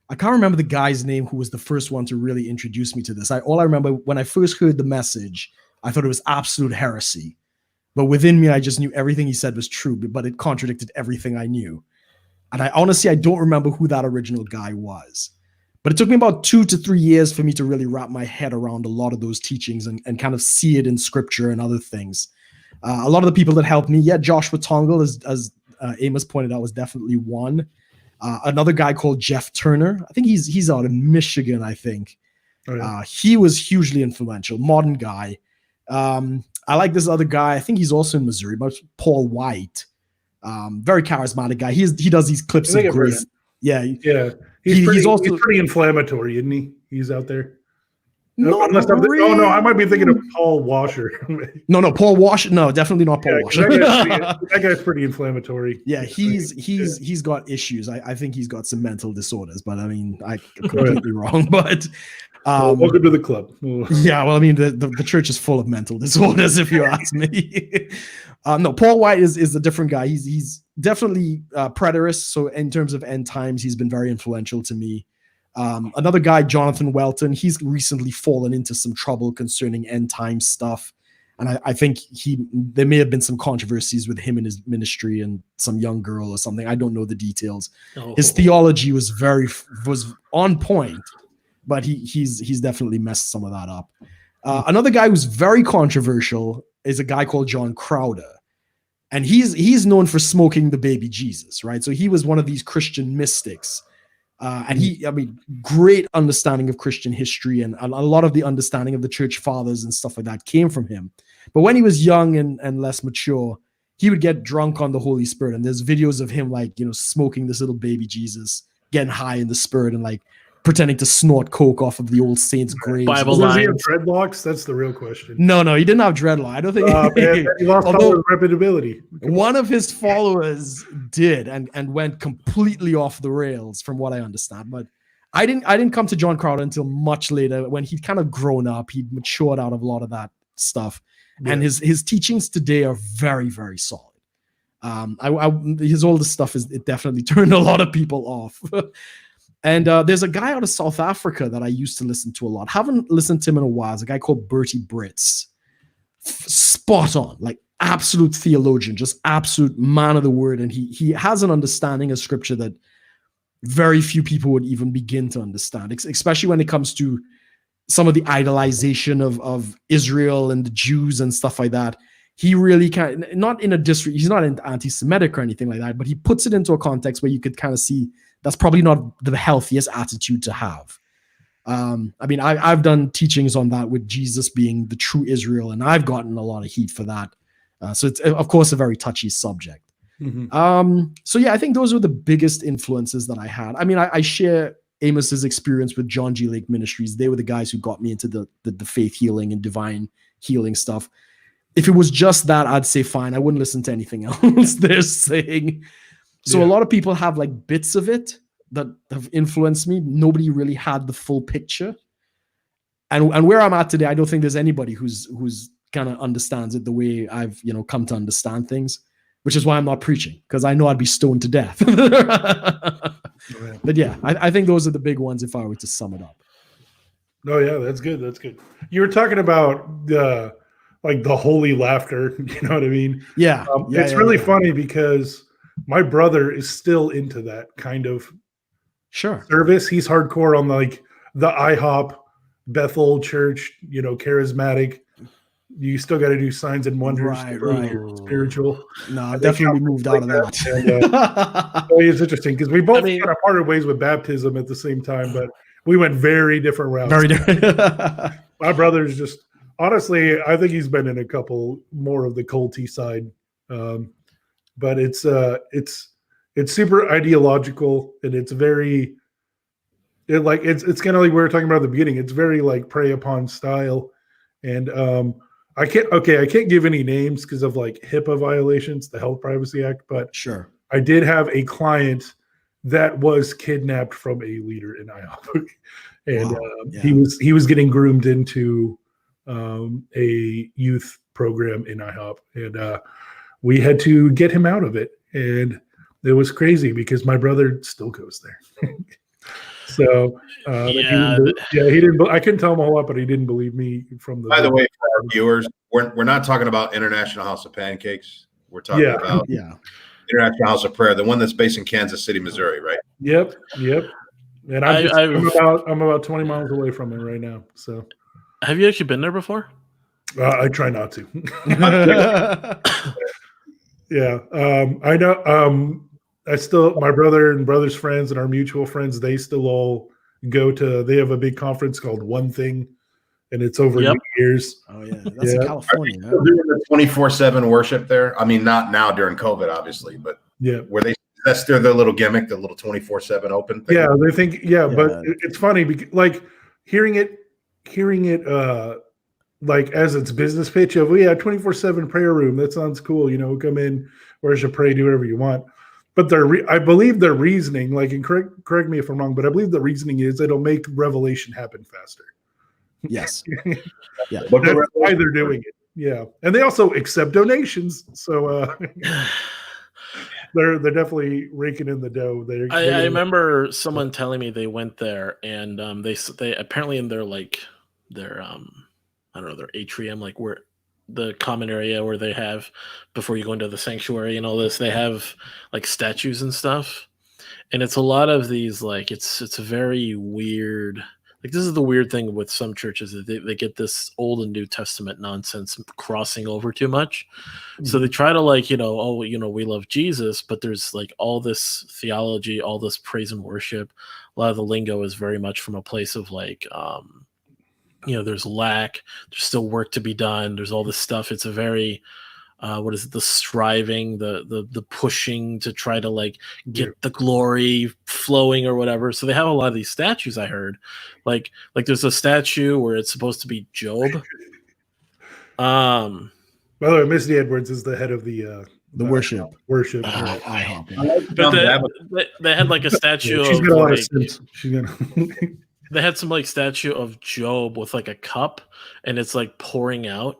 I can't remember the guy's name who was the first one to really introduce me to this. All I remember when I first heard the message, I thought it was absolute heresy. But within me, I just knew everything he said was true, but it contradicted everything I knew. And I don't remember who that original guy was. But it took me about 2 to 3 years for me to really wrap my head around a lot of those teachings and kind of see it in scripture and other things. A lot of the people that helped me, Joshua Tongol, as Amos pointed out, was definitely one. Another guy called Jeff Turner. I think he's out of Michigan, I think. Oh, yeah. He was hugely influential, modern guy. I like this other guy. I think he's also in Missouri, but Paul White. Very charismatic guy. He does these clips of grace. Yeah. Yeah. He's pretty inflammatory, isn't he? He's out there. Not really. Oh no, I might be thinking of Paul Washer. No, Paul Washer. No, definitely not Paul Washer. That guy's pretty inflammatory. Yeah, he's got issues. I think he's got some mental disorders, but I mean, I'm completely wrong. But welcome to the club. Yeah, well, I mean, the church is full of mental disorders, if you ask me. No, Paul White is a different guy. He's definitely preterist. So in terms of end times, he's been very influential to me. Another guy, Jonathan Welton, he's recently fallen into some trouble concerning end time stuff. And I think there may have been some controversies with him and his ministry and some young girl or something. I don't know the details. Oh. His theology was on point, but he's definitely messed some of that up. Another guy who's very controversial is a guy called John Crowder. And he's known for smoking the baby Jesus, right? So he was one of these Christian mystics. And great understanding of Christian history, and a lot of the understanding of the church fathers and stuff like that came from him. But when he was young and less mature, he would get drunk on the Holy Spirit. And there's videos of him smoking this little baby Jesus, getting high in the Spirit, and pretending to snort coke off of the old saints' graves. Bible Does he have lines. dreadlocks? That's the real question. No, he didn't have dreadlock. I don't think he lost all his reputability. One of his followers did and went completely off the rails, from what I understand. But I didn't come to John Crowder until much later, when he'd kind of grown up. He'd matured out of a lot of that stuff, and his teachings today are very, very solid. His older stuff it definitely turned a lot of people off. And there's a guy out of South Africa that I used to listen to a lot. Haven't listened to him in a while. It's a guy called Bertie Brits. Spot on, absolute theologian, just absolute man of the word. And he has an understanding of scripture that very few people would even begin to understand, especially when it comes to some of the idolization of Israel and the Jews and stuff like that. He really not in a he's not anti-Semitic or anything like that, but he puts it into a context where you could kind of see that's probably not the healthiest attitude to have. I've done teachings on that, with Jesus being the true Israel, and I've gotten a lot of heat for that. So it's, of course, a very touchy subject. Mm-hmm. So yeah, I think those were the biggest influences that I had. I share Amos's experience with John G. Lake Ministries. They were the guys who got me into the faith healing and divine healing stuff. If it was just that, I'd say fine. I wouldn't listen to anything else they're saying. So a lot of people have bits of it that have influenced me. Nobody really had the full picture. And where I'm at today, I don't think there's anybody who's kind of understands it the way I've come to understand things, which is why I'm not preaching, because I know I'd be stoned to death. But yeah, I think those are the big ones if I were to sum it up. Oh yeah, that's good. That's good. You were talking about the holy laughter. You know what I mean? Yeah. It's really funny because my brother is still into that kind of service. He's hardcore on the IHOP Bethel Church, charismatic. You still got to do signs and wonders to prove you're spiritual. No, I've definitely moved out of that. And, it's interesting because we both kind of parted ways with baptism at the same time, but we went very different routes. Very different. My brother's just, honestly, I think he's been in a couple more of the culty side. But it's super ideological, and it's very it's kind of like we were talking about at the beginning. It's very prey upon style, and I can't give any names because of HIPAA violations, the Health Privacy Act. But sure, I did have a client that was kidnapped from a leader in IHOP, and he was getting groomed into a youth program in IHOP, and we had to get him out of it, and it was crazy because my brother still goes there. So he didn't. I couldn't tell him a whole lot, but he didn't believe me from the. By the way, for our viewers, we're not talking about International House of Pancakes. We're talking about International House of Prayer, the one that's based in Kansas City, Missouri, right? Yep. And I'm about 20 miles away from it right now. So, have you actually been there before? I try not to. Yeah, I know. my brother and brother's friends and our mutual friends, they still all they have a big conference called One Thing, and it's over New Year's. Oh yeah, that's in California. Are they still doing the 24/7 worship there? I mean, not now during COVID, obviously, but that's their little gimmick, the little 24/7 open thing. Yeah, they think but it's funny because like hearing it like as its business pitch of 24/7 prayer room. That sounds cool. Come in, worship, pray, do whatever you want. But I believe their reasoning, like, and correct me if I'm wrong, but I believe the reasoning is it'll make revelation happen faster. Yes. Yeah. That's why they're doing it. Yeah. And they also accept donations. So they're definitely raking in the dough. I remember someone telling me they went there and they apparently in their I don't know, their atrium, like where the common area where they have before you go into the sanctuary and all this, they have like statues and stuff. And it's a lot of these, like, it's a very weird, like, this is the weird thing with some churches, that they get this Old and New Testament nonsense crossing over too much. So they try to, like, we love Jesus, but there's like all this theology, all this praise and worship. A lot of the lingo is very much from a place of like, there's lack, there's still work to be done, there's all this stuff. It's a very the striving, the pushing to try to like get the glory flowing or whatever. So they have a lot of these statues. I heard like there's a statue where it's supposed to be Job. By the way, Misty Edwards is the head of the worship. But they had like a statue. She's got a lot of sense. They had some like statue of Job with like a cup, and it's like pouring out,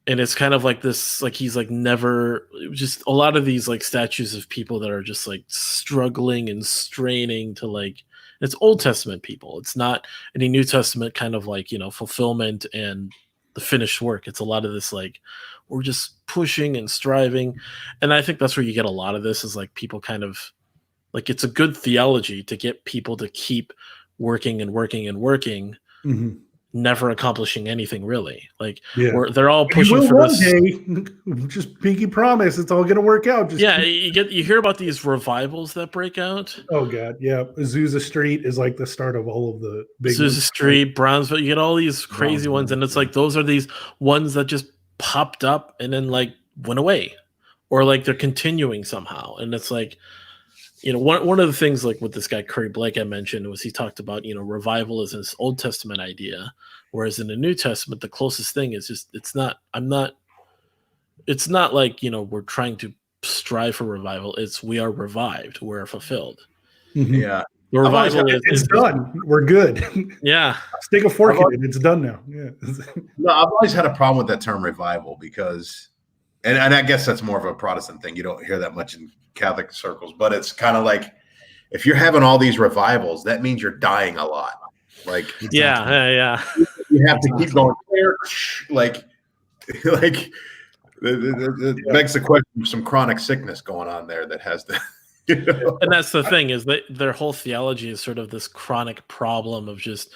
and it's kind of like this, like he's like never. Just a lot of these like statues of people that are just like struggling and straining to like. It's Old Testament people. It's not any New Testament kind of like fulfillment and the finished work. It's a lot of this like we're just pushing and striving, and I think that's where you get a lot of this is like people kind of like it's a good theology to get people to keep working and working and working, never accomplishing anything really. Like they're all pushing for this. Day, just pinky promise, it's all going to work out. You hear about these revivals that break out. Oh God, yeah. Azusa Street is like the start of all of the big. Azusa Street, Brownsville. You get all these crazy ones, and it's like those are these ones that just popped up and then like went away, or like they're continuing somehow, and it's like. One of the things like with this guy Curry Blake I mentioned was he talked about revival is this Old Testament idea, whereas in the New Testament the closest thing is just it's not like we're trying to strive for revival. It's we are revived, we're fulfilled. Yeah, the revival it's done. We're good. Yeah, stick a fork in it. It's done now. Yeah. No, I've always had a problem with that term revival because, and I guess that's more of a Protestant thing. You don't hear that much in Catholic circles, but it's kind of like if you're having all these revivals, that means you're dying a lot. Like, you have to keep going there, like it begs the question of some chronic sickness going on there that has the. And that's the thing is that their whole theology is sort of this chronic problem of just.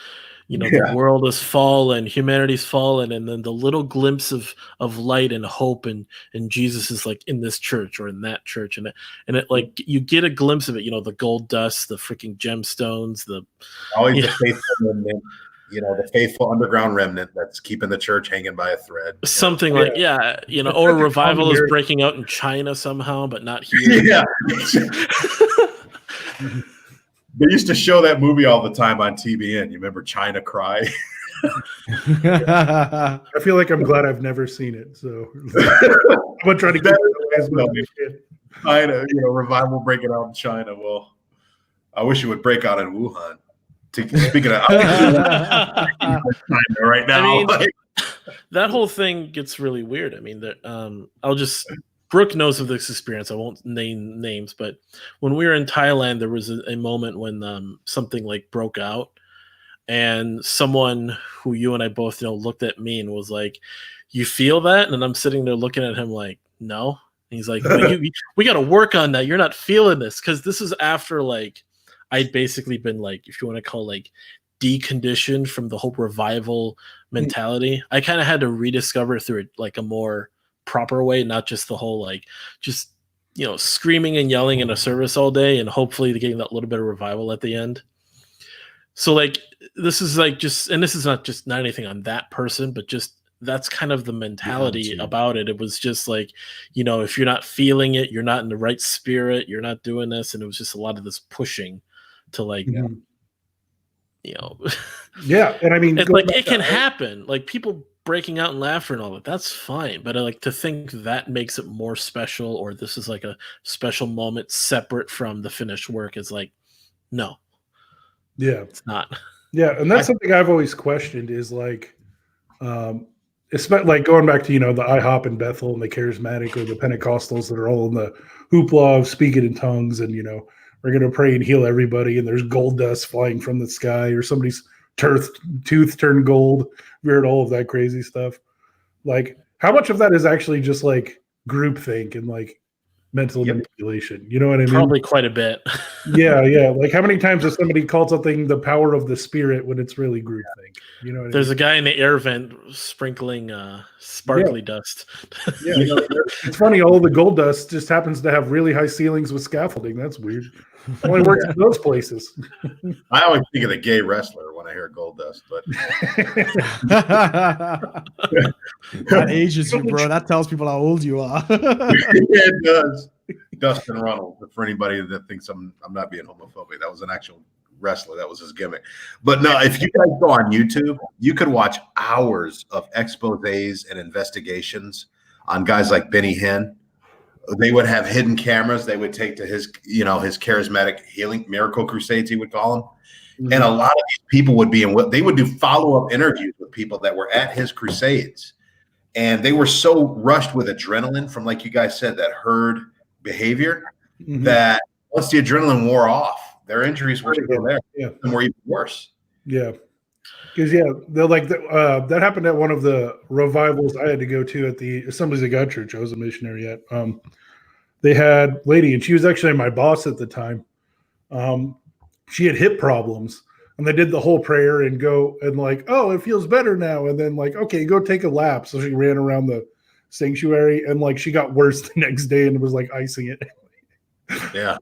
The world has fallen, humanity's fallen, and then the little glimpse of light and hope and Jesus is like in this church or in that church, and it like you get a glimpse of it. The gold dust, the freaking gemstones, the always the faithful remnant, the faithful underground remnant that's keeping the church hanging by a thread. Something like or a revival is breaking out in China somehow, but not here. Yeah. They used to show that movie all the time on TBN. You remember China Cry? I feel like I'm glad I've never seen it. So I'm gonna try to get it as well. China, revival breaking out in China. Well, I wish it would break out in Wuhan. Speaking of China right now, that whole thing gets really weird. I mean, Brooke knows of this experience. I won't name names, but when we were in Thailand, there was a moment when something like broke out, and someone who you and I both know looked at me and was like, "You feel that?" And I'm sitting there looking at him like, "No." And he's like, "We got to work on that. You're not feeling this because this is after like I'd basically been like, if you want to call like deconditioned from the whole revival mentality. I kind of had to rediscover through like a more proper way, not just the whole like just screaming and yelling in a service all day and hopefully getting that little bit of revival at the end. So like, this is like and this is not anything on that person, but just that's kind of the mentality about it. It was just like, if you're not feeling it, you're not in the right spirit, you're not doing this. And it was just a lot of this pushing to like, yeah. And I mean, it's like, it can happen. Like people breaking out and laughing and all that, that's fine. But I like to think that makes it more special, or this is like a special moment separate from the finished work, is like, no. Yeah. It's not. Yeah. And that's something I've always questioned is like, especially like going back to, the IHOP in Bethel and the charismatic or the Pentecostals that are all in the hoopla of speaking in tongues and, we're going to pray and heal everybody. And there's gold dust flying from the sky or somebody's tooth turned gold. We heard all of that crazy stuff. Like how much of that is actually just like groupthink and like mental manipulation? You know what I mean? Probably quite a bit. Yeah. Like how many times has somebody called something the power of the spirit when it's really groupthink? You know what There's I mean? a guy in the air vent sprinkling sparkly dust. Yeah, it's funny. All the gold dust just happens to have really high ceilings with scaffolding. That's weird. Only works in those places. I always think of the gay wrestler when I hear gold dust, but that ages you, bro. That tells people how old you are. it does. Dustin Runnels, for anybody that thinks I'm not being homophobic, that was an actual wrestler. That was his gimmick. But no, if you guys go on YouTube, you could watch hours of exposés and investigations on guys like Benny Hinn. They would have hidden cameras they would take to his, his charismatic healing miracle crusades, he would call them. Mm-hmm. And a lot of these people would be they would do follow-up interviews with people that were at his crusades. And they were so rushed with adrenaline from, like you guys said, that herd behavior, that once the adrenaline wore off, their injuries were still there and were even worse. Yeah. Because, they're like that happened at one of the revivals I had to go to at the Assemblies of God Church. I was a missionary at. They had a lady, and she was actually my boss at the time. She had hip problems, and they did the whole prayer and go and like, oh, it feels better now. And then like, okay, go take a lap. So she ran around the sanctuary, and like she got worse the next day and was like icing it. Yeah.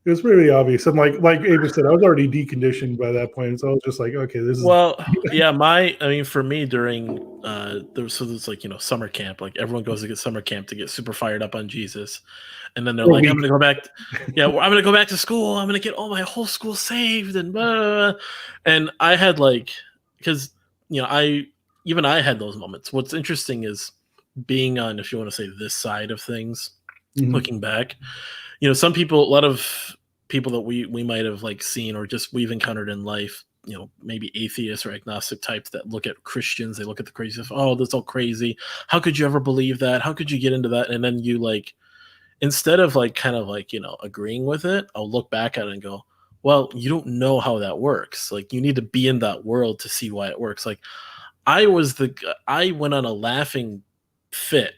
It was pretty obvious. And like Amos said, I was already deconditioned by that point. So I was just like, okay, this is. Well, for me during, there's like, summer camp, like everyone goes to get summer camp to get super fired up on Jesus. And then they're like, I'm going to go back. I'm going to go back to school. I'm going to get all my whole school saved and blah, blah, blah. And I had like, because, I had those moments. What's interesting is being on, if you want to say this side of things, looking back, some people, a lot of people that we might have like seen or just we've encountered in life, maybe atheists or agnostic types that look at Christians, they look at the crazy stuff. Oh, that's all crazy. How could you ever believe that? How could you get into that? And then you like, instead of like kind of like, agreeing with it, I'll look back at it and go, well, you don't know how that works. Like you need to be in that world to see why it works. Like I went on a laughing fit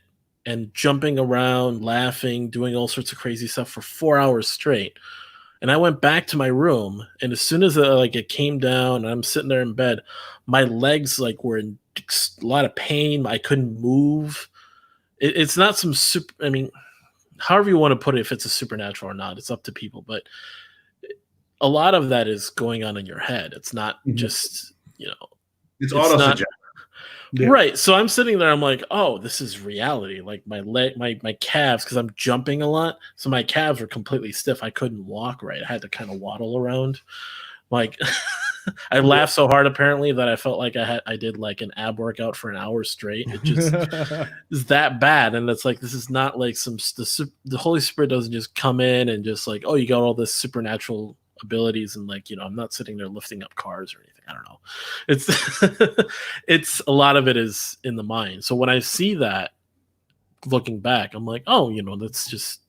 and jumping around, laughing, doing all sorts of crazy stuff for 4 hours straight. And I went back to my room, and as soon as it came down and I'm sitting there in bed, my legs like were in a lot of pain. I couldn't move. It's not some super, however you want to put it, if it's a supernatural or not, it's up to people. But a lot of that is going on in your head. It's not just, it's auto-suggestion. Yeah. Right. So I'm sitting there, I'm like, oh, this is reality. Like my calves, because I'm jumping a lot. So my calves were completely stiff. I couldn't walk right. I had to kind of waddle around. Like I laughed so hard apparently that I felt like I did like an ab workout for an hour straight. It just is that bad. And it's like, this is not like the Holy Spirit doesn't just come in and just like, oh, you got all this supernatural abilities and like, I'm not sitting there lifting up cars or anything. I don't know. It's a lot of it is in the mind. So when I see that looking back, I'm like, oh, that's just,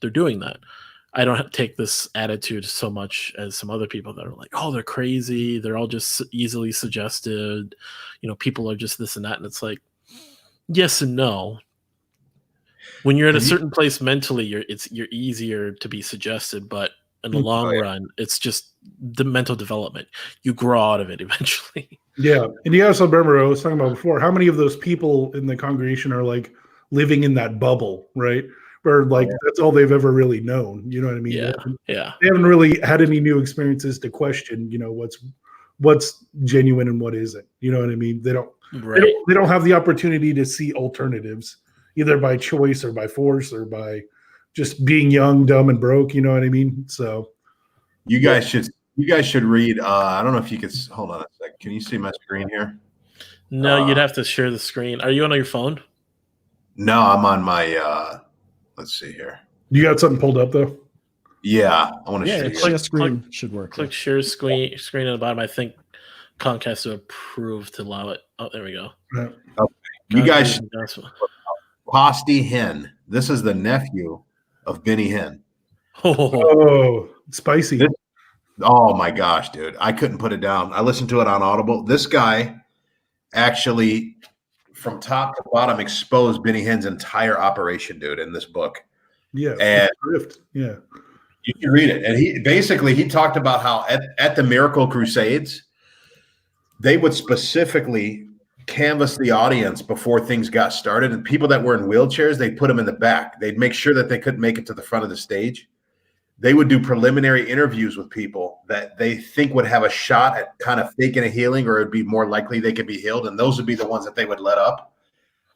they're doing that. I don't take this attitude so much as some other people that are like, oh, they're crazy. They're all just easily suggested. People are just this and that. And it's like, yes and no. When you're at a certain place mentally, you're easier to be suggested, but in the long run, it's just the mental development. You grow out of it eventually. Yeah. And you also remember I was talking about before, how many of those people in the congregation are like living in that bubble, right? or like that's all they've ever really known. You know what I mean? Yeah. They haven't really had any new experiences to question, what's genuine and what isn't. You know what I mean? They don't have the opportunity to see alternatives, either by choice or by force or by just being young, dumb, and broke. You know what I mean? So you guys should read. I don't know if you could hold on a sec. Can you see my screen here? No, you'd have to share the screen. Are you on your phone? No, I'm on my. Let's see here. You got something pulled up though? Yeah, I want to show you. Share screen should work. Click share screen at the bottom. I think Conk has to approve to allow it. Oh, there we go. Right. Okay. You guys should Posty Hinn. This is the nephew of Benny Hinn. Oh, spicy. Oh my gosh, dude. I couldn't put it down. I listened to it on Audible. This guy actually, from top to bottom, exposed Benny Hinn's entire operation, dude, in this book. Yeah. And yeah. You can read it. And he talked about how at the Miracle Crusades, they would specifically canvass the audience before things got started. And people that were in wheelchairs, they'd put them in the back. They'd make sure that they couldn't make it to the front of the stage. They would do preliminary interviews with people that they think would have a shot at kind of faking a healing, or it'd be more likely they could be healed. And those would be the ones that they would let up.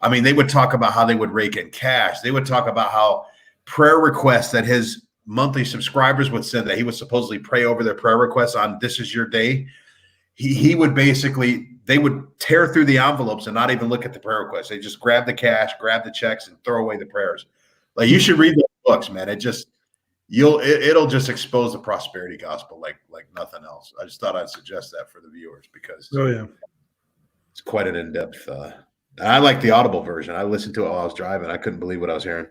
I mean, they would talk about how they would rake in cash. They would talk about how prayer requests that his monthly subscribers would send, that he would supposedly pray over their prayer requests on "This is your day." He would basically, they would tear through the envelopes and not even look at the prayer requests. They just grab the cash, grab the checks, and throw away the prayers. Like, you should read those books, man. It'll just expose the prosperity gospel like nothing else. I just thought I'd suggest that for the viewers, because it's quite an in-depth. I like the Audible version. I listened to it while I was driving. I couldn't believe what I was hearing.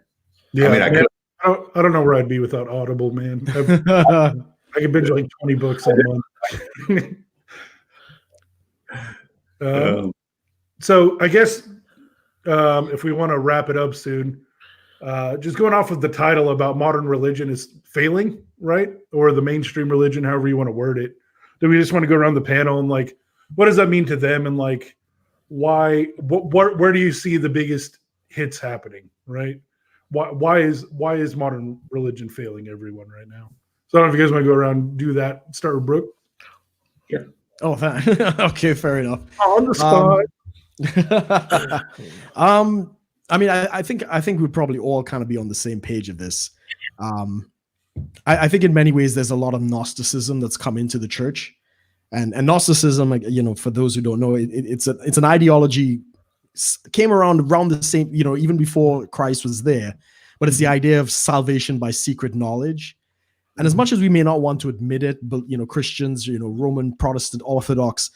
Yeah, I mean, I don't know where I'd be without Audible, man. I could binge like 20 books a month. So I guess if we want to wrap it up soon, just going off of the title about modern religion is failing, right? Or the mainstream religion, however you want to word it. Do we just want to go around the panel and like, what does that mean to them? And like, where do you see the biggest hits happening, right? Why is modern religion failing everyone right now? So I don't know if you guys want to go around and do that. Start with Brooke. Yeah. Oh, okay, fair enough. On the spot. I mean, I think we'd probably all kind of be on the same page of this. I think in many ways there's a lot of Gnosticism that's come into the church, and Gnosticism, like, for those who don't know, it's an ideology, came around the same, even before Christ was there, but it's the idea of salvation by secret knowledge. And as much as we may not want to admit it, but Christians, Roman, Protestant, Orthodox,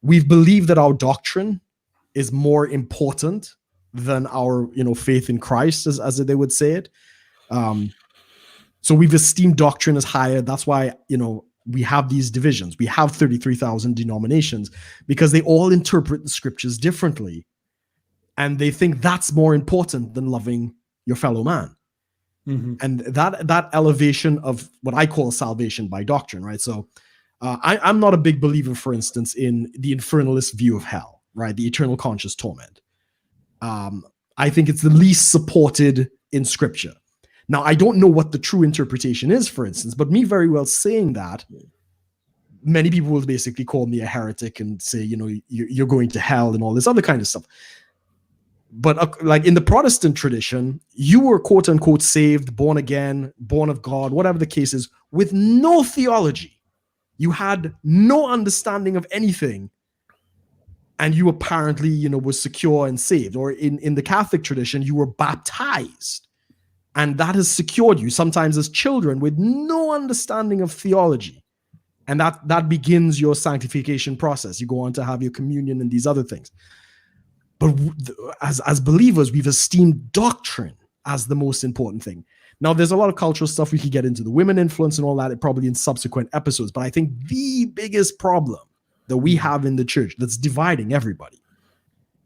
we've believed that our doctrine is more important than our faith in Christ, as they would say it. So we've esteemed doctrine as higher. That's why we have these divisions. We have 33,000 denominations, because they all interpret the scriptures differently, and they think that's more important than loving your fellow man. Mm-hmm. And that elevation of what I call salvation by doctrine, right? So I'm not a big believer, for instance, in the infernalist view of hell, right? The eternal conscious torment. I think it's the least supported in scripture. Now, I don't know what the true interpretation is, for instance, but me very well saying that, many people will basically call me a heretic and say, you're going to hell and all this other kind of stuff. But like in the Protestant tradition, you were quote unquote saved, born again, born of God, whatever the case is, with no theology. You had no understanding of anything, and you apparently, were secure and saved. Or in the Catholic tradition, you were baptized, and that has secured you, sometimes as children, with no understanding of theology. And that begins your sanctification process. You go on to have your communion and these other things. But as believers, we've esteemed doctrine as the most important thing. Now, there's a lot of cultural stuff we could get into, the women influence and all that, probably in subsequent episodes. But I think the biggest problem that we have in the church that's dividing everybody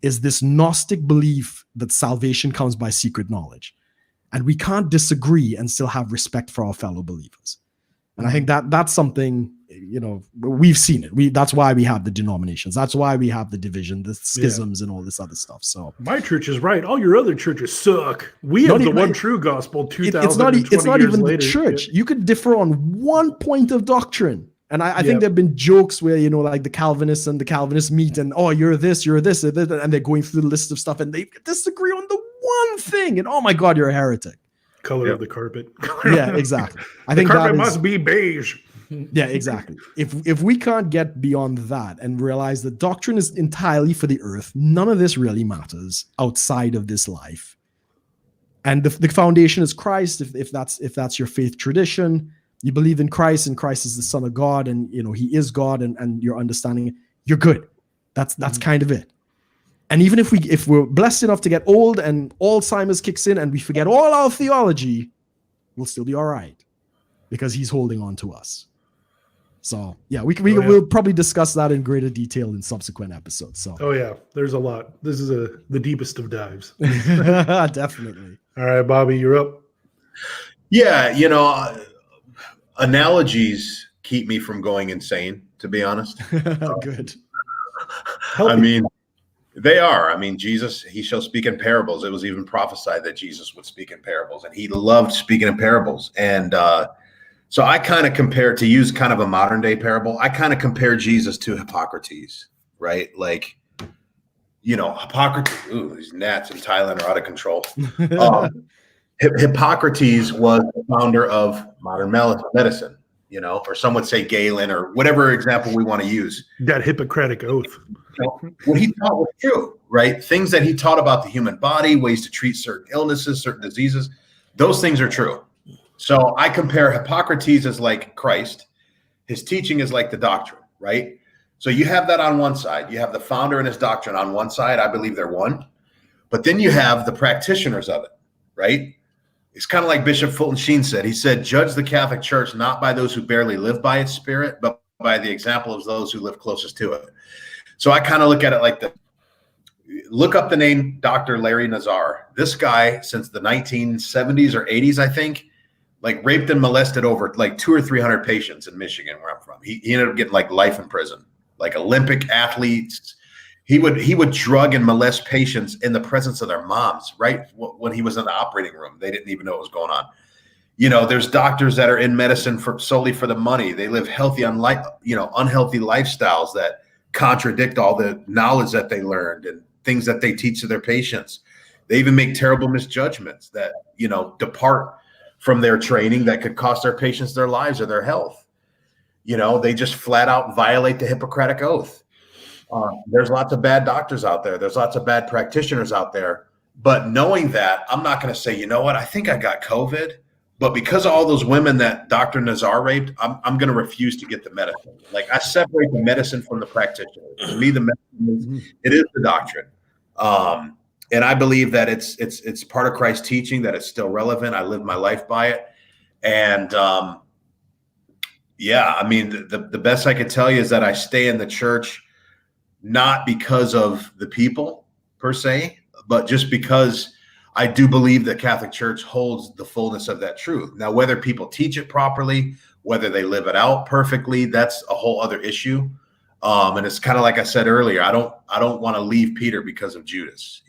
is this Gnostic belief that salvation comes by secret knowledge. And we can't disagree and still have respect for our fellow believers. And I think that's something, we've seen it. That's why we have the denominations. That's why we have the division, the schisms, and all this other stuff. So my church is right. All your other churches suck. We have the one true gospel. 2000. It's not even later. the church. You could differ on one point of doctrine. And I think there've been jokes where, like the Calvinists and the Calvinists meet and, oh, you're this, and they're going through the list of stuff and they disagree on the one thing. And oh my God, you're a heretic. Color of the carpet. Yeah, exactly. I think the carpet must be beige. Yeah, exactly. If we can't get beyond that and realize that doctrine is entirely for the earth, none of this really matters outside of this life. And the foundation is Christ. If that's your faith tradition, you believe in Christ and Christ is the Son of God and he is God and you're understanding it, you're good. That's kind of it. And even if we're blessed enough to get old and Alzheimer's kicks in and we forget all our theology, we'll still be all right because he's holding on to us. So yeah, we'll probably discuss that in greater detail in subsequent episodes. So there's a lot. This is the deepest of dives. Definitely. All right, Bobby, you're up. Yeah, analogies keep me from going insane, to be honest. Good. I mean, they are. I mean, Jesus, he shall speak in parables. It was even prophesied that Jesus would speak in parables, and he loved speaking in parables. And so I kind of compare, to use kind of a modern day parable, I kind of compare Jesus to Hippocrates, right? Like, Hippocrates, these gnats in Thailand are out of control. Hippocrates was the founder of modern medicine, or some would say Galen or whatever example we want to use. That Hippocratic oath. What he taught was true, right? Things that he taught about the human body, ways to treat certain illnesses, certain diseases, those things are true. So I compare Hippocrates as like Christ. His teaching is like the doctrine, right? So you have that on one side. You have the founder and his doctrine on one side. I believe they're one. But then you have the practitioners of it, right? It's kind of like Bishop Fulton Sheen said. He said, judge the Catholic Church not by those who barely live by its spirit, but by the example of those who live closest to it. So I kind of look at it like look up the name Dr. Larry Nazar. This guy, since the 1970s or 80s, I think, like raped and molested over like 200 or 300 patients in Michigan, where I'm from. He ended up getting like life in prison, like Olympic athletes. He would drug and molest patients in the presence of their moms, right? When he was in the operating room, they didn't even know what was going on. There's doctors that are in medicine solely for the money. They live healthy, unhealthy lifestyles that contradict all the knowledge that they learned and things that they teach to their patients. They even make terrible misjudgments that, depart from their training that could cost their patients their lives or their health. They just flat out violate the Hippocratic oath. There's lots of bad doctors out there. There's lots of bad practitioners out there. But knowing that, I'm not going to say, I think I got COVID. But because of all those women that Dr. Nazar raped, I'm going to refuse to get the medicine. Like, I separate the medicine from the practitioner. To me, the medicine is the doctrine. And I believe that it's part of Christ's teaching, that it's still relevant. I live my life by it. And the best I could tell you is that I stay in the church not because of the people per se, but just because I do believe the Catholic Church holds the fullness of that truth. Now, whether people teach it properly, whether they live it out perfectly, that's a whole other issue. And it's kind of like I said earlier, I don't want to leave Peter because of Judas,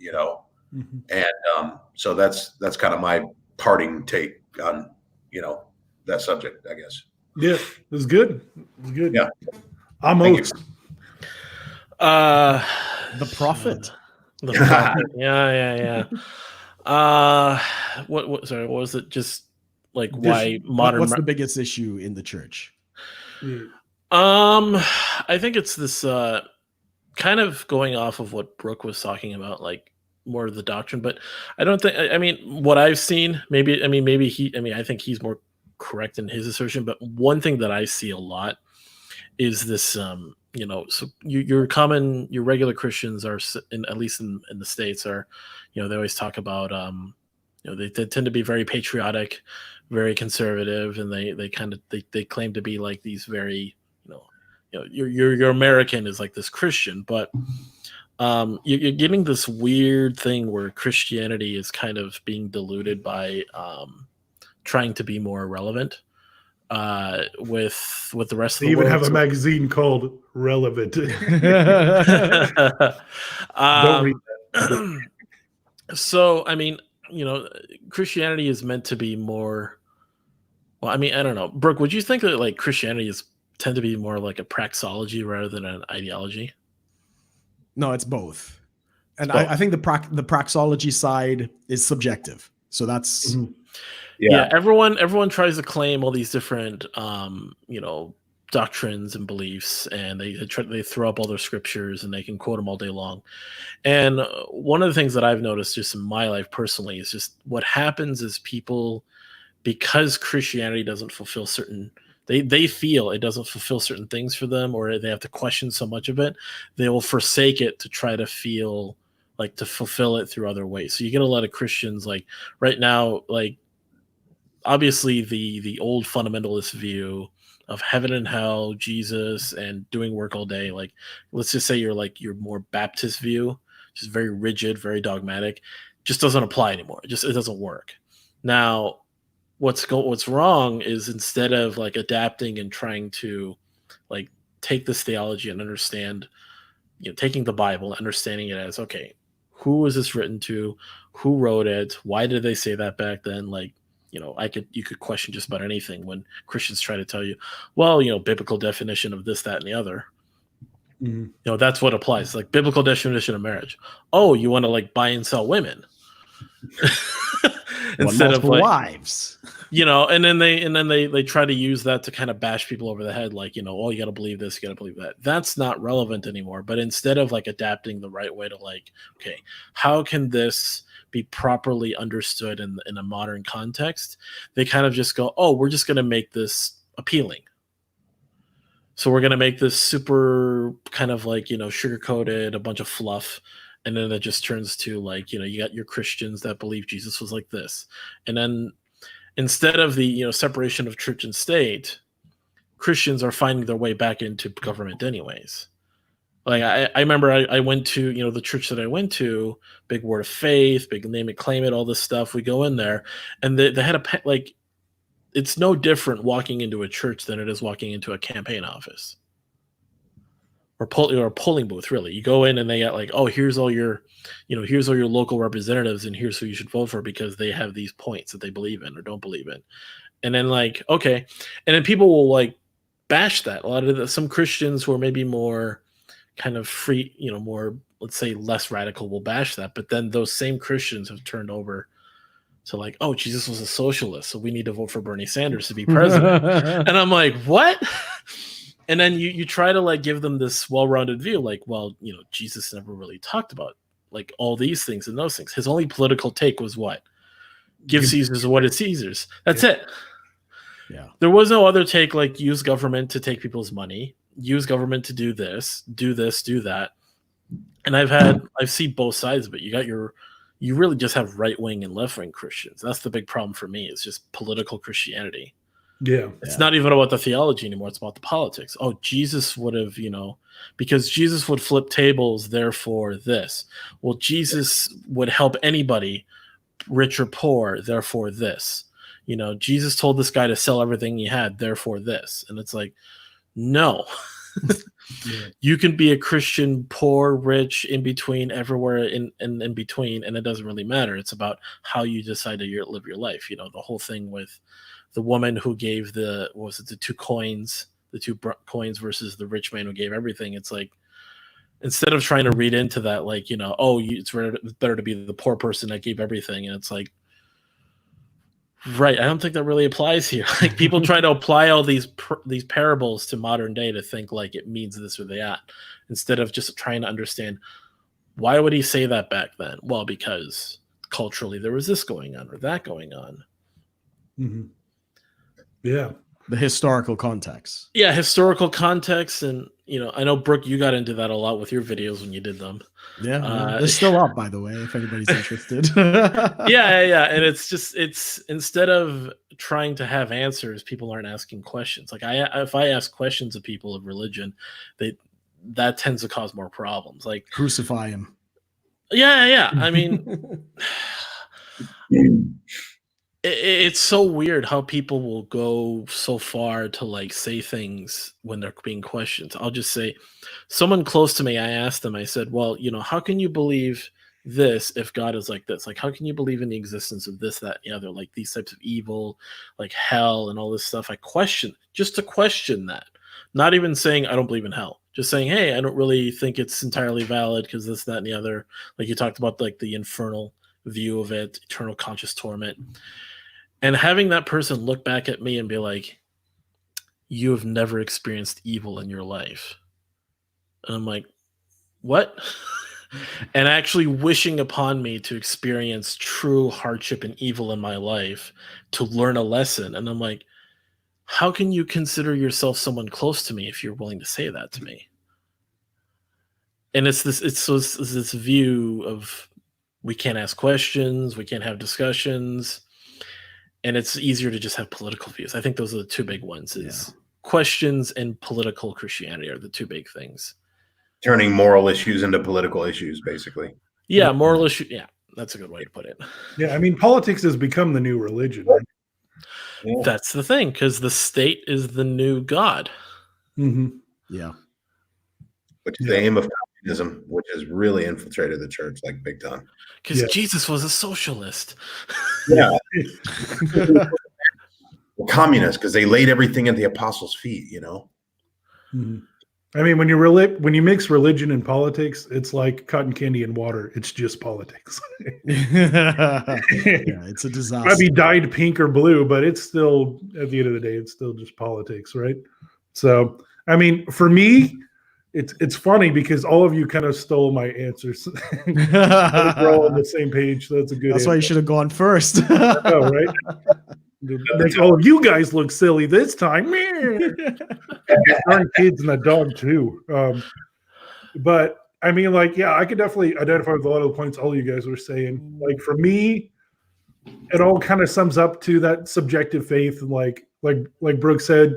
And so that's kind of my parting take on, that subject, I guess. Yeah, it was good. It was good. Yeah. Amos. The prophet. The prophet. Yeah. What was it? Just like why modern? What's the biggest issue in the church? I think it's this kind of going off of what Brooke was talking about, like more of the doctrine. But I don't think. I mean, what I've seen, I think he's more correct in his assertion. But one thing that I see a lot is this. So your regular Christians are, at least in the States, are, they always talk about, they tend to be very patriotic, very conservative, and they claim to be like these very, your American is like this Christian, but you're getting this weird thing where Christianity is kind of being diluted by trying to be more relevant. with the rest They of the even world. have a magazine called Relevant. Don't read that. So, I mean, Christianity is meant to be more. Well, I mean, I don't know, Brooke. Would you think that like Christianity is tend to be more like a praxology rather than an ideology? No, it's both. And both. I think the praxology side is subjective. So that's yeah. Everyone tries to claim all these different doctrines and beliefs, and they throw up all their scriptures and they can quote them all day long. And one of the things that I've noticed just in my life personally is just what happens is people, because Christianity doesn't fulfill certain, they feel it doesn't fulfill certain things for them, or they have to question so much of it, they will forsake it to try to feel like to fulfill it through other ways. So you get a lot of Christians like right now, like obviously the old fundamentalist view of heaven and hell, Jesus, and doing work all day. Like, let's just say you're like your more Baptist view, just very rigid, very dogmatic, just doesn't apply anymore. It doesn't work. Now, what's wrong is instead of like adapting and trying to like take this theology and understand, taking the Bible, understanding it as, okay, who was this written to? Who wrote it? Why did they say that back then? Like, you could question just about anything when Christians try to tell you, well, biblical definition of this, that, and the other. Mm-hmm. That's what applies. Like biblical definition of marriage. Oh, you want to like buy and sell women instead of like wives. And then they try to use that to kind of bash people over the head, like, oh, you got to believe this, you got to believe that. That's not relevant anymore. But instead of like adapting the right way to like, okay, how can this be properly understood in a modern context, they kind of just go, oh, we're just going to make this appealing. So we're going to make this super kind of like, sugar-coated, a bunch of fluff. And then it just turns to like, you got your Christians that believe Jesus was like this. And then instead of the, separation of church and state, Christians are finding their way back into government anyways. Like I remember I went to, the church that I went to, big word of faith, big name it, claim it, all this stuff. We go in there and they had like, it's no different walking into a church than it is walking into a campaign office or a polling booth. Really, you go in and they got like, oh, here's all your local representatives and here's who you should vote for because they have these points that they believe in or don't believe in. And then like, okay. And then people will like bash that. A lot of some Christians who are maybe more kind of free, more, let's say less radical will bash that. But then those same Christians have turned over to like, oh, Jesus was a socialist, so we need to vote for Bernie Sanders to be president. And I'm like, what? And then you try to like give them this well-rounded view, like, well, Jesus never really talked about like all these things and those things. His only political take was what? Give Caesar's what is Caesar's. That's it. Yeah. There was no other take like use government to take people's money, use government to do this, do that. And I've seen both sides of it. You really just have right-wing and left-wing Christians. That's the big problem for me. It's just political Christianity. Yeah. It's not even about the theology anymore. It's about the politics. Oh, Jesus would have, because Jesus would flip tables, therefore this. Well, Jesus would help anybody, rich or poor, therefore this. Jesus told this guy to sell everything he had, therefore this. And it's like, no. Yeah. You can be a Christian, poor, rich, in between, everywhere in between, and it doesn't really matter. It's about how you decide to live your life. The whole thing with the woman who gave the two coins versus the rich man who gave everything. It's like, instead of trying to read into that, like, it's better to be the poor person that gave everything. And it's like, right. I don't think that really applies here. Like people try to apply all these parables to modern day to think like it means this or that, instead of just trying to understand why would he say that back then? Well, because culturally there was this going on or that going on. Mm-hmm. Yeah. The historical context. Yeah, historical context. And, I know, Brooke, you got into that a lot with your videos when you did them. Yeah. They're still up, by the way, if anybody's interested. Yeah. And it's instead of trying to have answers, people aren't asking questions. Like if I ask questions of people of religion, that tends to cause more problems. Like crucify him. Yeah. I mean, It's so weird how people will go so far to like say things when they're being questioned. I'll just say, someone close to me, I asked them, I said, well, how can you believe this if God is like this? Like, how can you believe in the existence of this, that, and the other, like these types of evil, like hell and all this stuff? I question, just to question that. Not even saying I don't believe in hell, just saying, hey, I don't really think it's entirely valid because this, that, and the other. Like you talked about, like the infernal view of it, eternal conscious torment. And having that person look back at me and be like, you have never experienced evil in your life. And I'm like, what? And actually wishing upon me to experience true hardship and evil in my life to learn a lesson. And I'm like, how can you consider yourself someone close to me if you're willing to say that to me? And it's this view of we can't ask questions, we can't have discussions. And it's easier to just have political views. I think those are the two big ones, is questions and political Christianity are the two big things. Turning moral issues into political issues, basically. Yeah, moral issue. Yeah, that's a good way to put it. Yeah, I mean, politics has become the new religion. Right? Yeah. That's the thing, because the state is the new God. Mm-hmm. Yeah. Which is the aim of communism, which has really infiltrated the church like big time. Because Jesus was a socialist. Yeah. Communists, because they laid everything at the apostles' feet, Mm-hmm. I mean, when you mix religion and politics, it's like cotton candy and water. It's just politics. Yeah, it's a disaster. Might be dyed pink or blue, but it's still, at the end of the day, it's still just politics, right? So, I mean, for me, it's funny because all of you kind of stole my answers. We're all on the same page, so that's a good. That's why you should have gone first. I know, right? Makes all of you guys look silly this time. Darn kids and the dog too. But I mean, like, yeah, I could definitely identify with a lot of the points all you guys were saying. Like for me, it all kind of sums up to that subjective faith. Like Brooke said,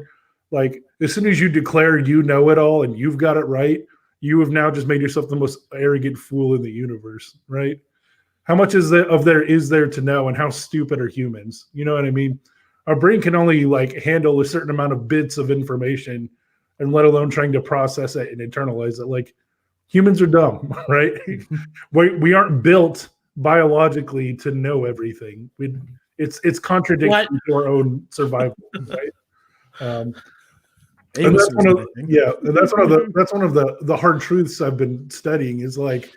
like as soon as you declare you know it all and you've got it right, you have now just made yourself the most arrogant fool in the universe, right? How much is there to know, and how stupid are humans? You know what I mean? Our brain can only like handle a certain amount of bits of information, and let alone trying to process it and internalize it. Like humans are dumb, right? we aren't built biologically to know everything. It's contradictory to our own survival, right? And that's one of the hard truths I've been studying is like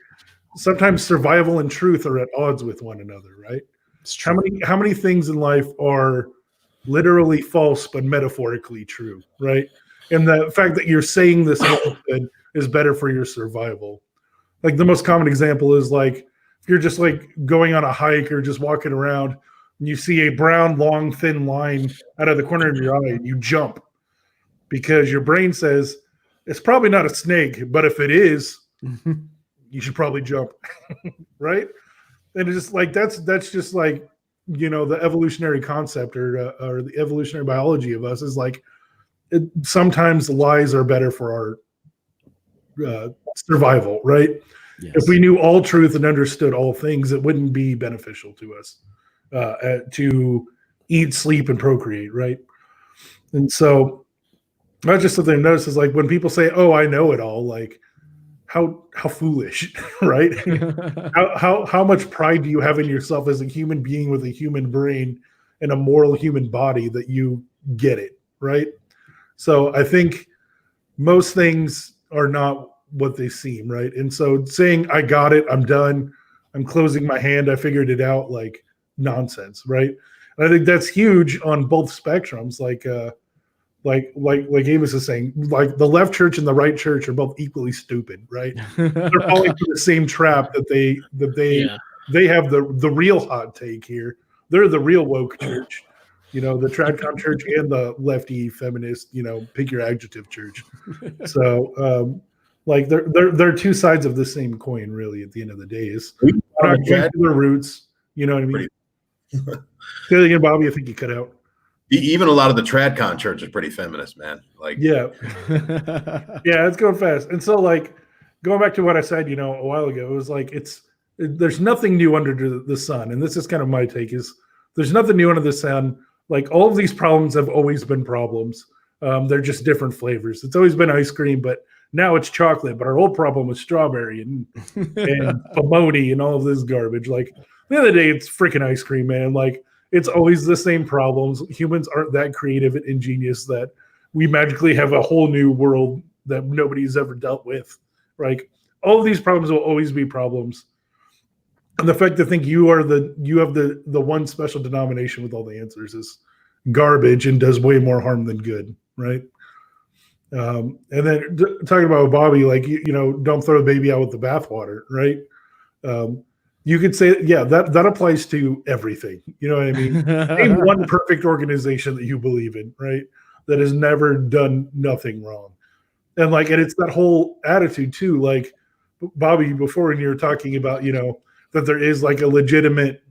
sometimes survival and truth are at odds with one another, right? It's true. How many things in life are literally false but metaphorically true, right? And the fact that you're saying this is better for your survival. Like the most common example is like if you're just like going on a hike or just walking around and you see a brown, long, thin line out of the corner of your eye, and you jump because your brain says it's probably not a snake, but if it is, you should probably jump, right? And it's just like that's just like the evolutionary concept or the evolutionary biology of us is like sometimes lies are better for our survival, right? Yes. If we knew all truth and understood all things, it wouldn't be beneficial to us to eat, sleep, and procreate, right? And so that's just something I've noticed is like when people say, "Oh, I know it all," like how foolish, right? how much pride do you have in yourself as a human being with a human brain and a moral human body that you get it, right? So I think most things are not what they seem, right? And so saying I got it, I'm done, I'm closing my hand, I figured it out, like nonsense, right? And I think that's huge on both spectrums, like Amos is saying, like the left church and the right church are both equally stupid, right? They're falling for the same trap that they have the real hot take here. They're the real woke church, the tradcon church and the lefty feminist, pick your adjective church. So like they're two sides of the same coin, really. At the end of the day, is not going to their roots. You know what I mean? Say that again, Bobby. I think you cut out. Even a lot of the tradcon church is pretty feminist, man. Like, yeah, it's going fast. And so, like, going back to what I said, a while ago, it was like there's nothing new under the sun. And this is kind of my take: is there's nothing new under the sun. Like all of these problems have always been problems. They're just different flavors. It's always been ice cream, but now it's chocolate. But our old problem was strawberry and pomoni and all of this garbage. Like at the end of the day, it's freaking ice cream, man. Like it's always the same problems. Humans aren't that creative and ingenious that we magically have a whole new world that nobody's ever dealt with. Like all of these problems will always be problems. And the fact to think you have the one special denomination with all the answers is garbage and does way more harm than good, right? And then talking about Bobby, like don't throw the baby out with the bathwater, right? You could say, yeah, that applies to everything. You know what I mean? Name one perfect organization that you believe in, right? That has never done nothing wrong. And it's that whole attitude too. Like Bobby, before when you were talking about, that there is like a legitimate,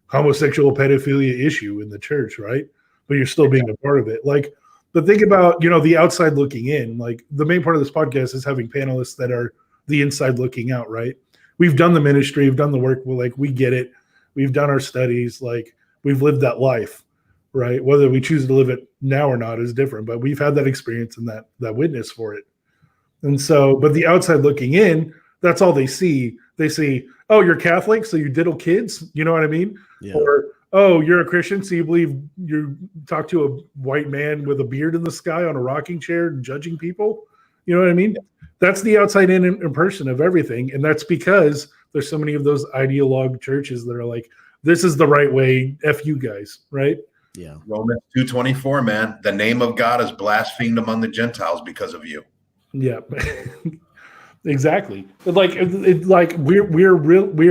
homosexual pedophilia issue in the church, right? But you're still being a part of it. But think about, the outside looking in. Like the main part of this podcast is having panelists that are the inside looking out, right? We've done the ministry, we've done the work. We get it. We've done our studies. We've lived that life, right? Whether we choose to live it now or not is different, but we've had that experience and that witness for it. And so, but the outside looking in, that's all they see. They see, oh, you're Catholic, so you diddle kids. You know what I mean? Yeah. Or, oh, you're a Christian, so you believe you talk to a white man with a beard in the sky on a rocking chair and judging people. You know what I mean? Yeah. That's the outside in impression of everything. And that's because there's so many of those ideologue churches that are like, this is the right way, F you guys, right? Yeah. Romans 2:24, man. The name of God is blasphemed among the Gentiles because of you. Yeah. Exactly. We're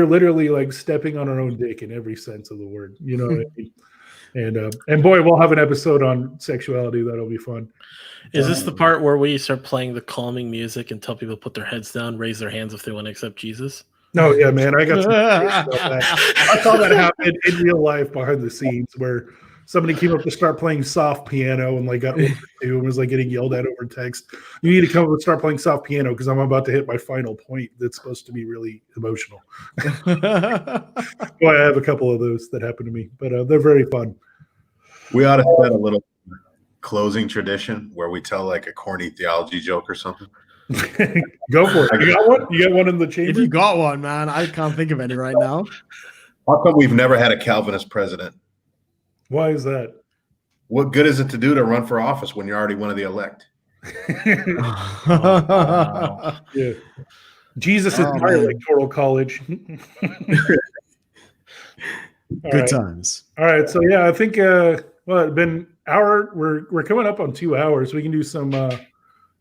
literally stepping on our own dick in every sense of the word. You know what I mean? And boy, we'll have an episode on sexuality that'll be fun. Is this the part where we start playing the calming music and tell people to put their heads down, raise their hands if they want to accept Jesus? No, yeah, man. I got some about that. I saw that happen in real life behind the scenes where somebody came up to start playing soft piano and got over to and was getting yelled at over text. You need to come up and start playing soft piano because I'm about to hit my final point that's supposed to be really emotional. Boy, I have a couple of those that happen to me, but they're very fun. We ought to set a little closing tradition where we tell a corny theology joke or something. Go for it. You got one? You got one in the chamber? If you got one, man, I can't think of any right now. How come we've never had a Calvinist president? Why is that? What good is it to do to run for office when you're already one of the elect? Yeah. Jesus is my electoral college. Good times. All right. So yeah, I think it's been hour. We're coming up on 2 hours. We can do some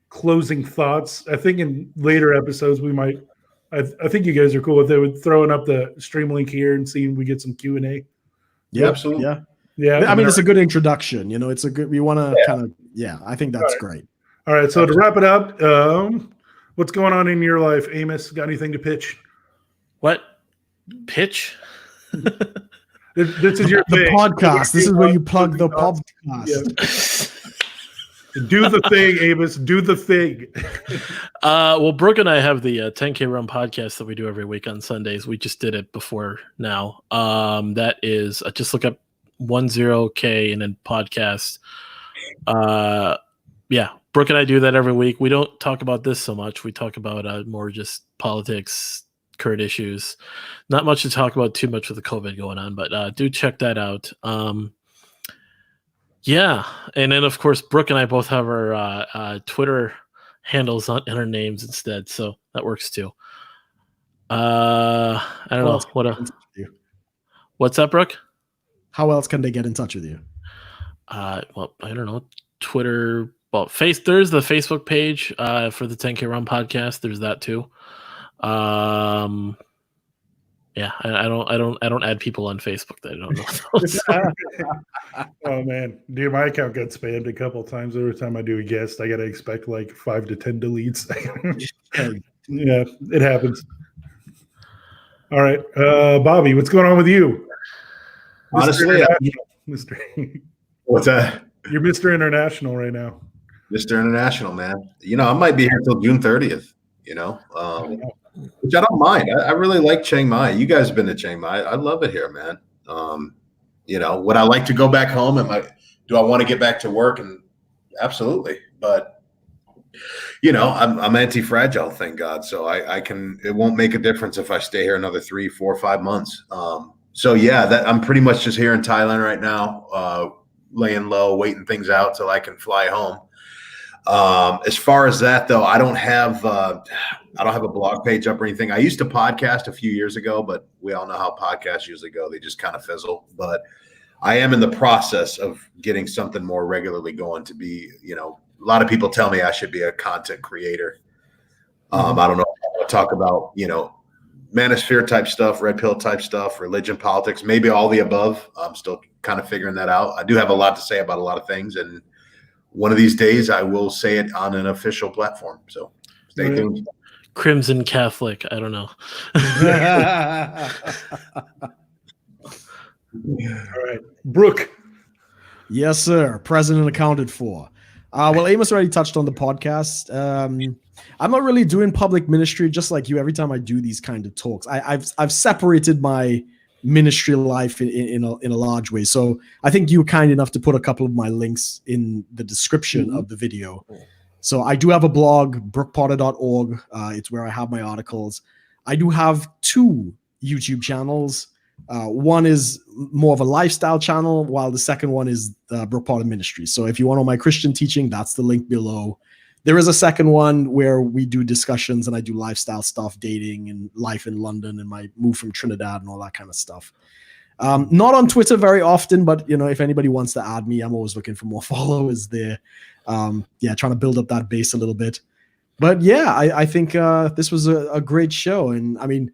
closing thoughts. I think in later episodes we might. I think you guys are cool with it. With throwing up the stream link here and seeing we get some Q&A. Yeah, absolutely. Yeah. I mean, it's a good introduction. It's a good. We want to kind of. Yeah, I think that's great. All right. So to wrap it up, what's going on in your life, Amos? Got anything to pitch? What? Pitch? This is your the podcast. This is where you plug the podcast. Yeah. Do the thing, Amos. Do the thing. Well, Brooke and I have the 10K Run podcast that we do every week on Sundays. We just did it before now. That is just look up 10K and then podcast. Yeah, Brooke and I do that every week. We don't talk about this so much. We talk about more just politics, current issues. Not much to talk about too much with the COVID going on, but do check that out. Yeah, and then of course Brooke and I both have our Twitter handles in our names instead, so that works too. I don't know what's up, Brooke? How else can they get in touch with you? Well, I don't know. Twitter. Well, there's the Facebook page for the 10K Run podcast. There's that too. Yeah, I don't add people on Facebook that I don't know. Oh man, dude, my account got spammed a couple times. Every time I do a guest, I gotta expect 5 to 10 deletes. Yeah, it happens. All right, Bobby, what's going on with you? Honestly, Mr. What's that? You're Mr. International right now. Mr. International, man. I might be here till June 30th. Which I don't mind. I really like Chiang Mai. You guys have been to Chiang Mai. I love it here, man. You know, would I like to go back home? Do I want to get back to work? And absolutely. But, you know, I'm anti-fragile, thank God. So I can, it won't make a difference if I stay here another 3, 4, 5 months. So yeah, that I'm pretty much just here in Thailand right now, laying low, waiting things out till I can fly home. As far as that though, I don't have a blog page up or anything. I used to podcast a few years ago, but we all know how podcasts usually go. They just kind of fizzle. But I am in the process of getting something more regularly going to be, you know, a lot of people tell me I should be a content creator. I don't know if I want to talk about, you know, manosphere type stuff, red pill type stuff, religion, politics, maybe all the above. I'm still kind of figuring that out. I do have a lot to say about a lot of things, and one of these days I will say it on an official platform. So stay tuned. Crimson Catholic. I don't know. All right. Brooke. Yes, sir. President accounted for. Well, Amos already touched on the podcast. I'm not really doing public ministry, just like you. Every time I do these kind of talks, I've separated my ministry life in a large way. So I think you were kind enough to put a couple of my links in the description of the video. So I do have a blog, brookpotter.org. It's where I have my articles. I do have 2 YouTube channels. One is more of a lifestyle channel, while the second one is Brook Potter Ministry. So if you want all my Christian teaching, that's the link below. There is a second one where we do discussions and I do lifestyle stuff, dating and life in London and my move from Trinidad and all that kind of stuff. Not on Twitter very often, but you know, if anybody wants to add me, I'm always looking for more followers there. Trying to build up that base a little bit. But yeah, I think this was a great show. And I mean,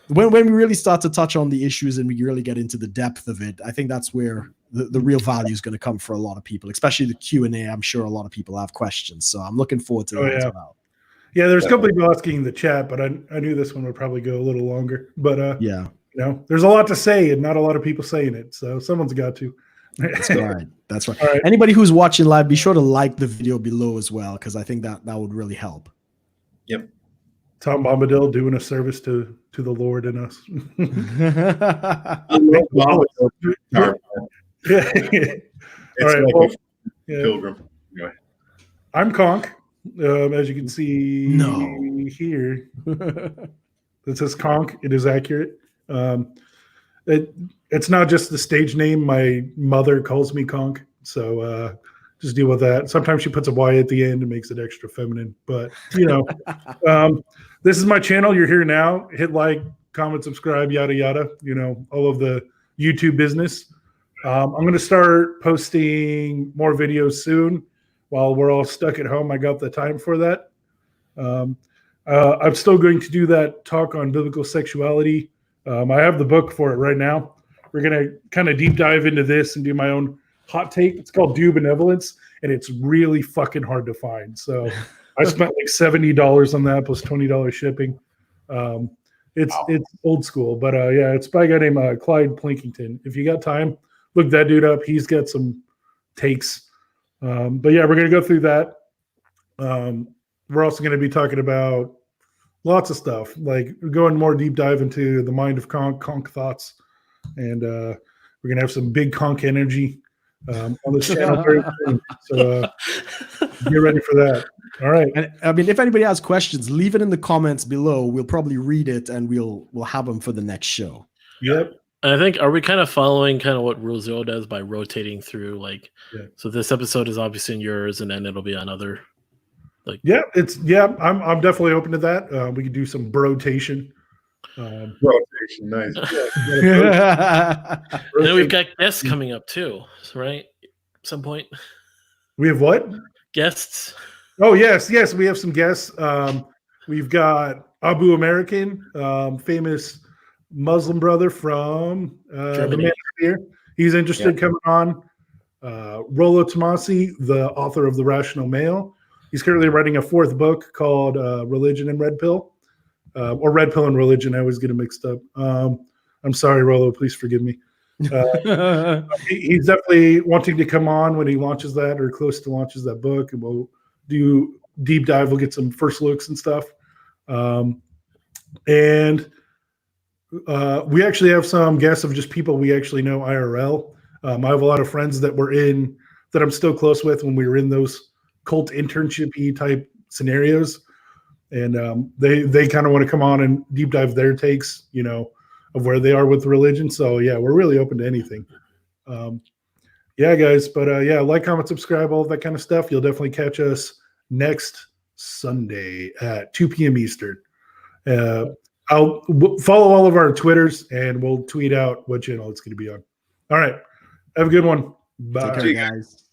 when we really start to touch on the issues and we really get into the depth of it, I think that's where the real value is going to come for a lot of people, especially the Q&A. I'm sure a lot of people have questions. So I'm looking forward to that as well. Yeah, there's a couple people asking in the chat, but I knew this one would probably go a little longer. But yeah, you know, there's a lot to say and not a lot of people saying it. So someone's got to. That's right. That's right. All right. Anybody who's watching live, be sure to like the video below as well, because I think that would really help. Yep. Tom Bombadil doing a service to the Lord and us. All right. Well, Pilgrim. Anyway. I'm Conk. As you can see here, it says Conk. It is accurate. It's not just the stage name. My mother calls me Conk, so just deal with that. Sometimes she puts a Y at the end and makes it extra feminine, but you know, this is my channel. You're here now. Hit like, comment, subscribe, yada yada. You know, all of the YouTube business. I'm going to start posting more videos soon. While we're all stuck at home, I got the time for that. I'm still going to do that talk on biblical sexuality. I have the book for it right now. We're going to kind of deep dive into this and do my own hot take. It's called Due Benevolence, and it's really fucking hard to find. So I spent like $70 on that plus $20 shipping. It's old school, but yeah, it's by a guy named Clyde Plinkington. If you got time, look that dude up. He's got some takes. But yeah, we're going to go through that. We're also going to be talking about lots of stuff, like going more deep dive into the mind of Conk thoughts. And we're going to have some big Conk energy on this channel very soon. So get ready for that. All right. And I mean, if anybody has questions, leave it in the comments below. We'll probably read it and we'll have them for the next show. Yep. I think, are we kind of following kind of what Rule Zero does by rotating through, like, so this episode is obviously in yours and then it'll be on other, like, I'm definitely open to that. We could do some brotation. Rotation, nice. And then we've got guests coming up too, right? At some point. We have what? Guests. Oh, yes, we have some guests. We've got Abu American, famous Muslim brother from the Manosphere. He's interested coming on. Rollo Tomasi, the author of The Rational Male. He's currently writing a 4th book called Religion and Red Pill, or Red Pill and Religion. I always get them mixed up. I'm sorry, Rollo. Please forgive me. He's definitely wanting to come on when he launches that or close to launches that book, and we'll do deep dive. We'll get some first looks and stuff. And We actually have some guests of just people we actually know IRL. I have a lot of friends that I'm still close with when we were in those cult internship-y type scenarios. And they kind of want to come on and deep dive their takes, of where they are with religion. So yeah, we're really open to anything. Yeah, guys, but like, comment, subscribe, all of that kind of stuff. You'll definitely catch us next Sunday at 2 p.m. Eastern. I'll follow all of our Twitters and we'll tweet out what channel it's going to be on. All right. Have a good one. Bye. Take care, guys.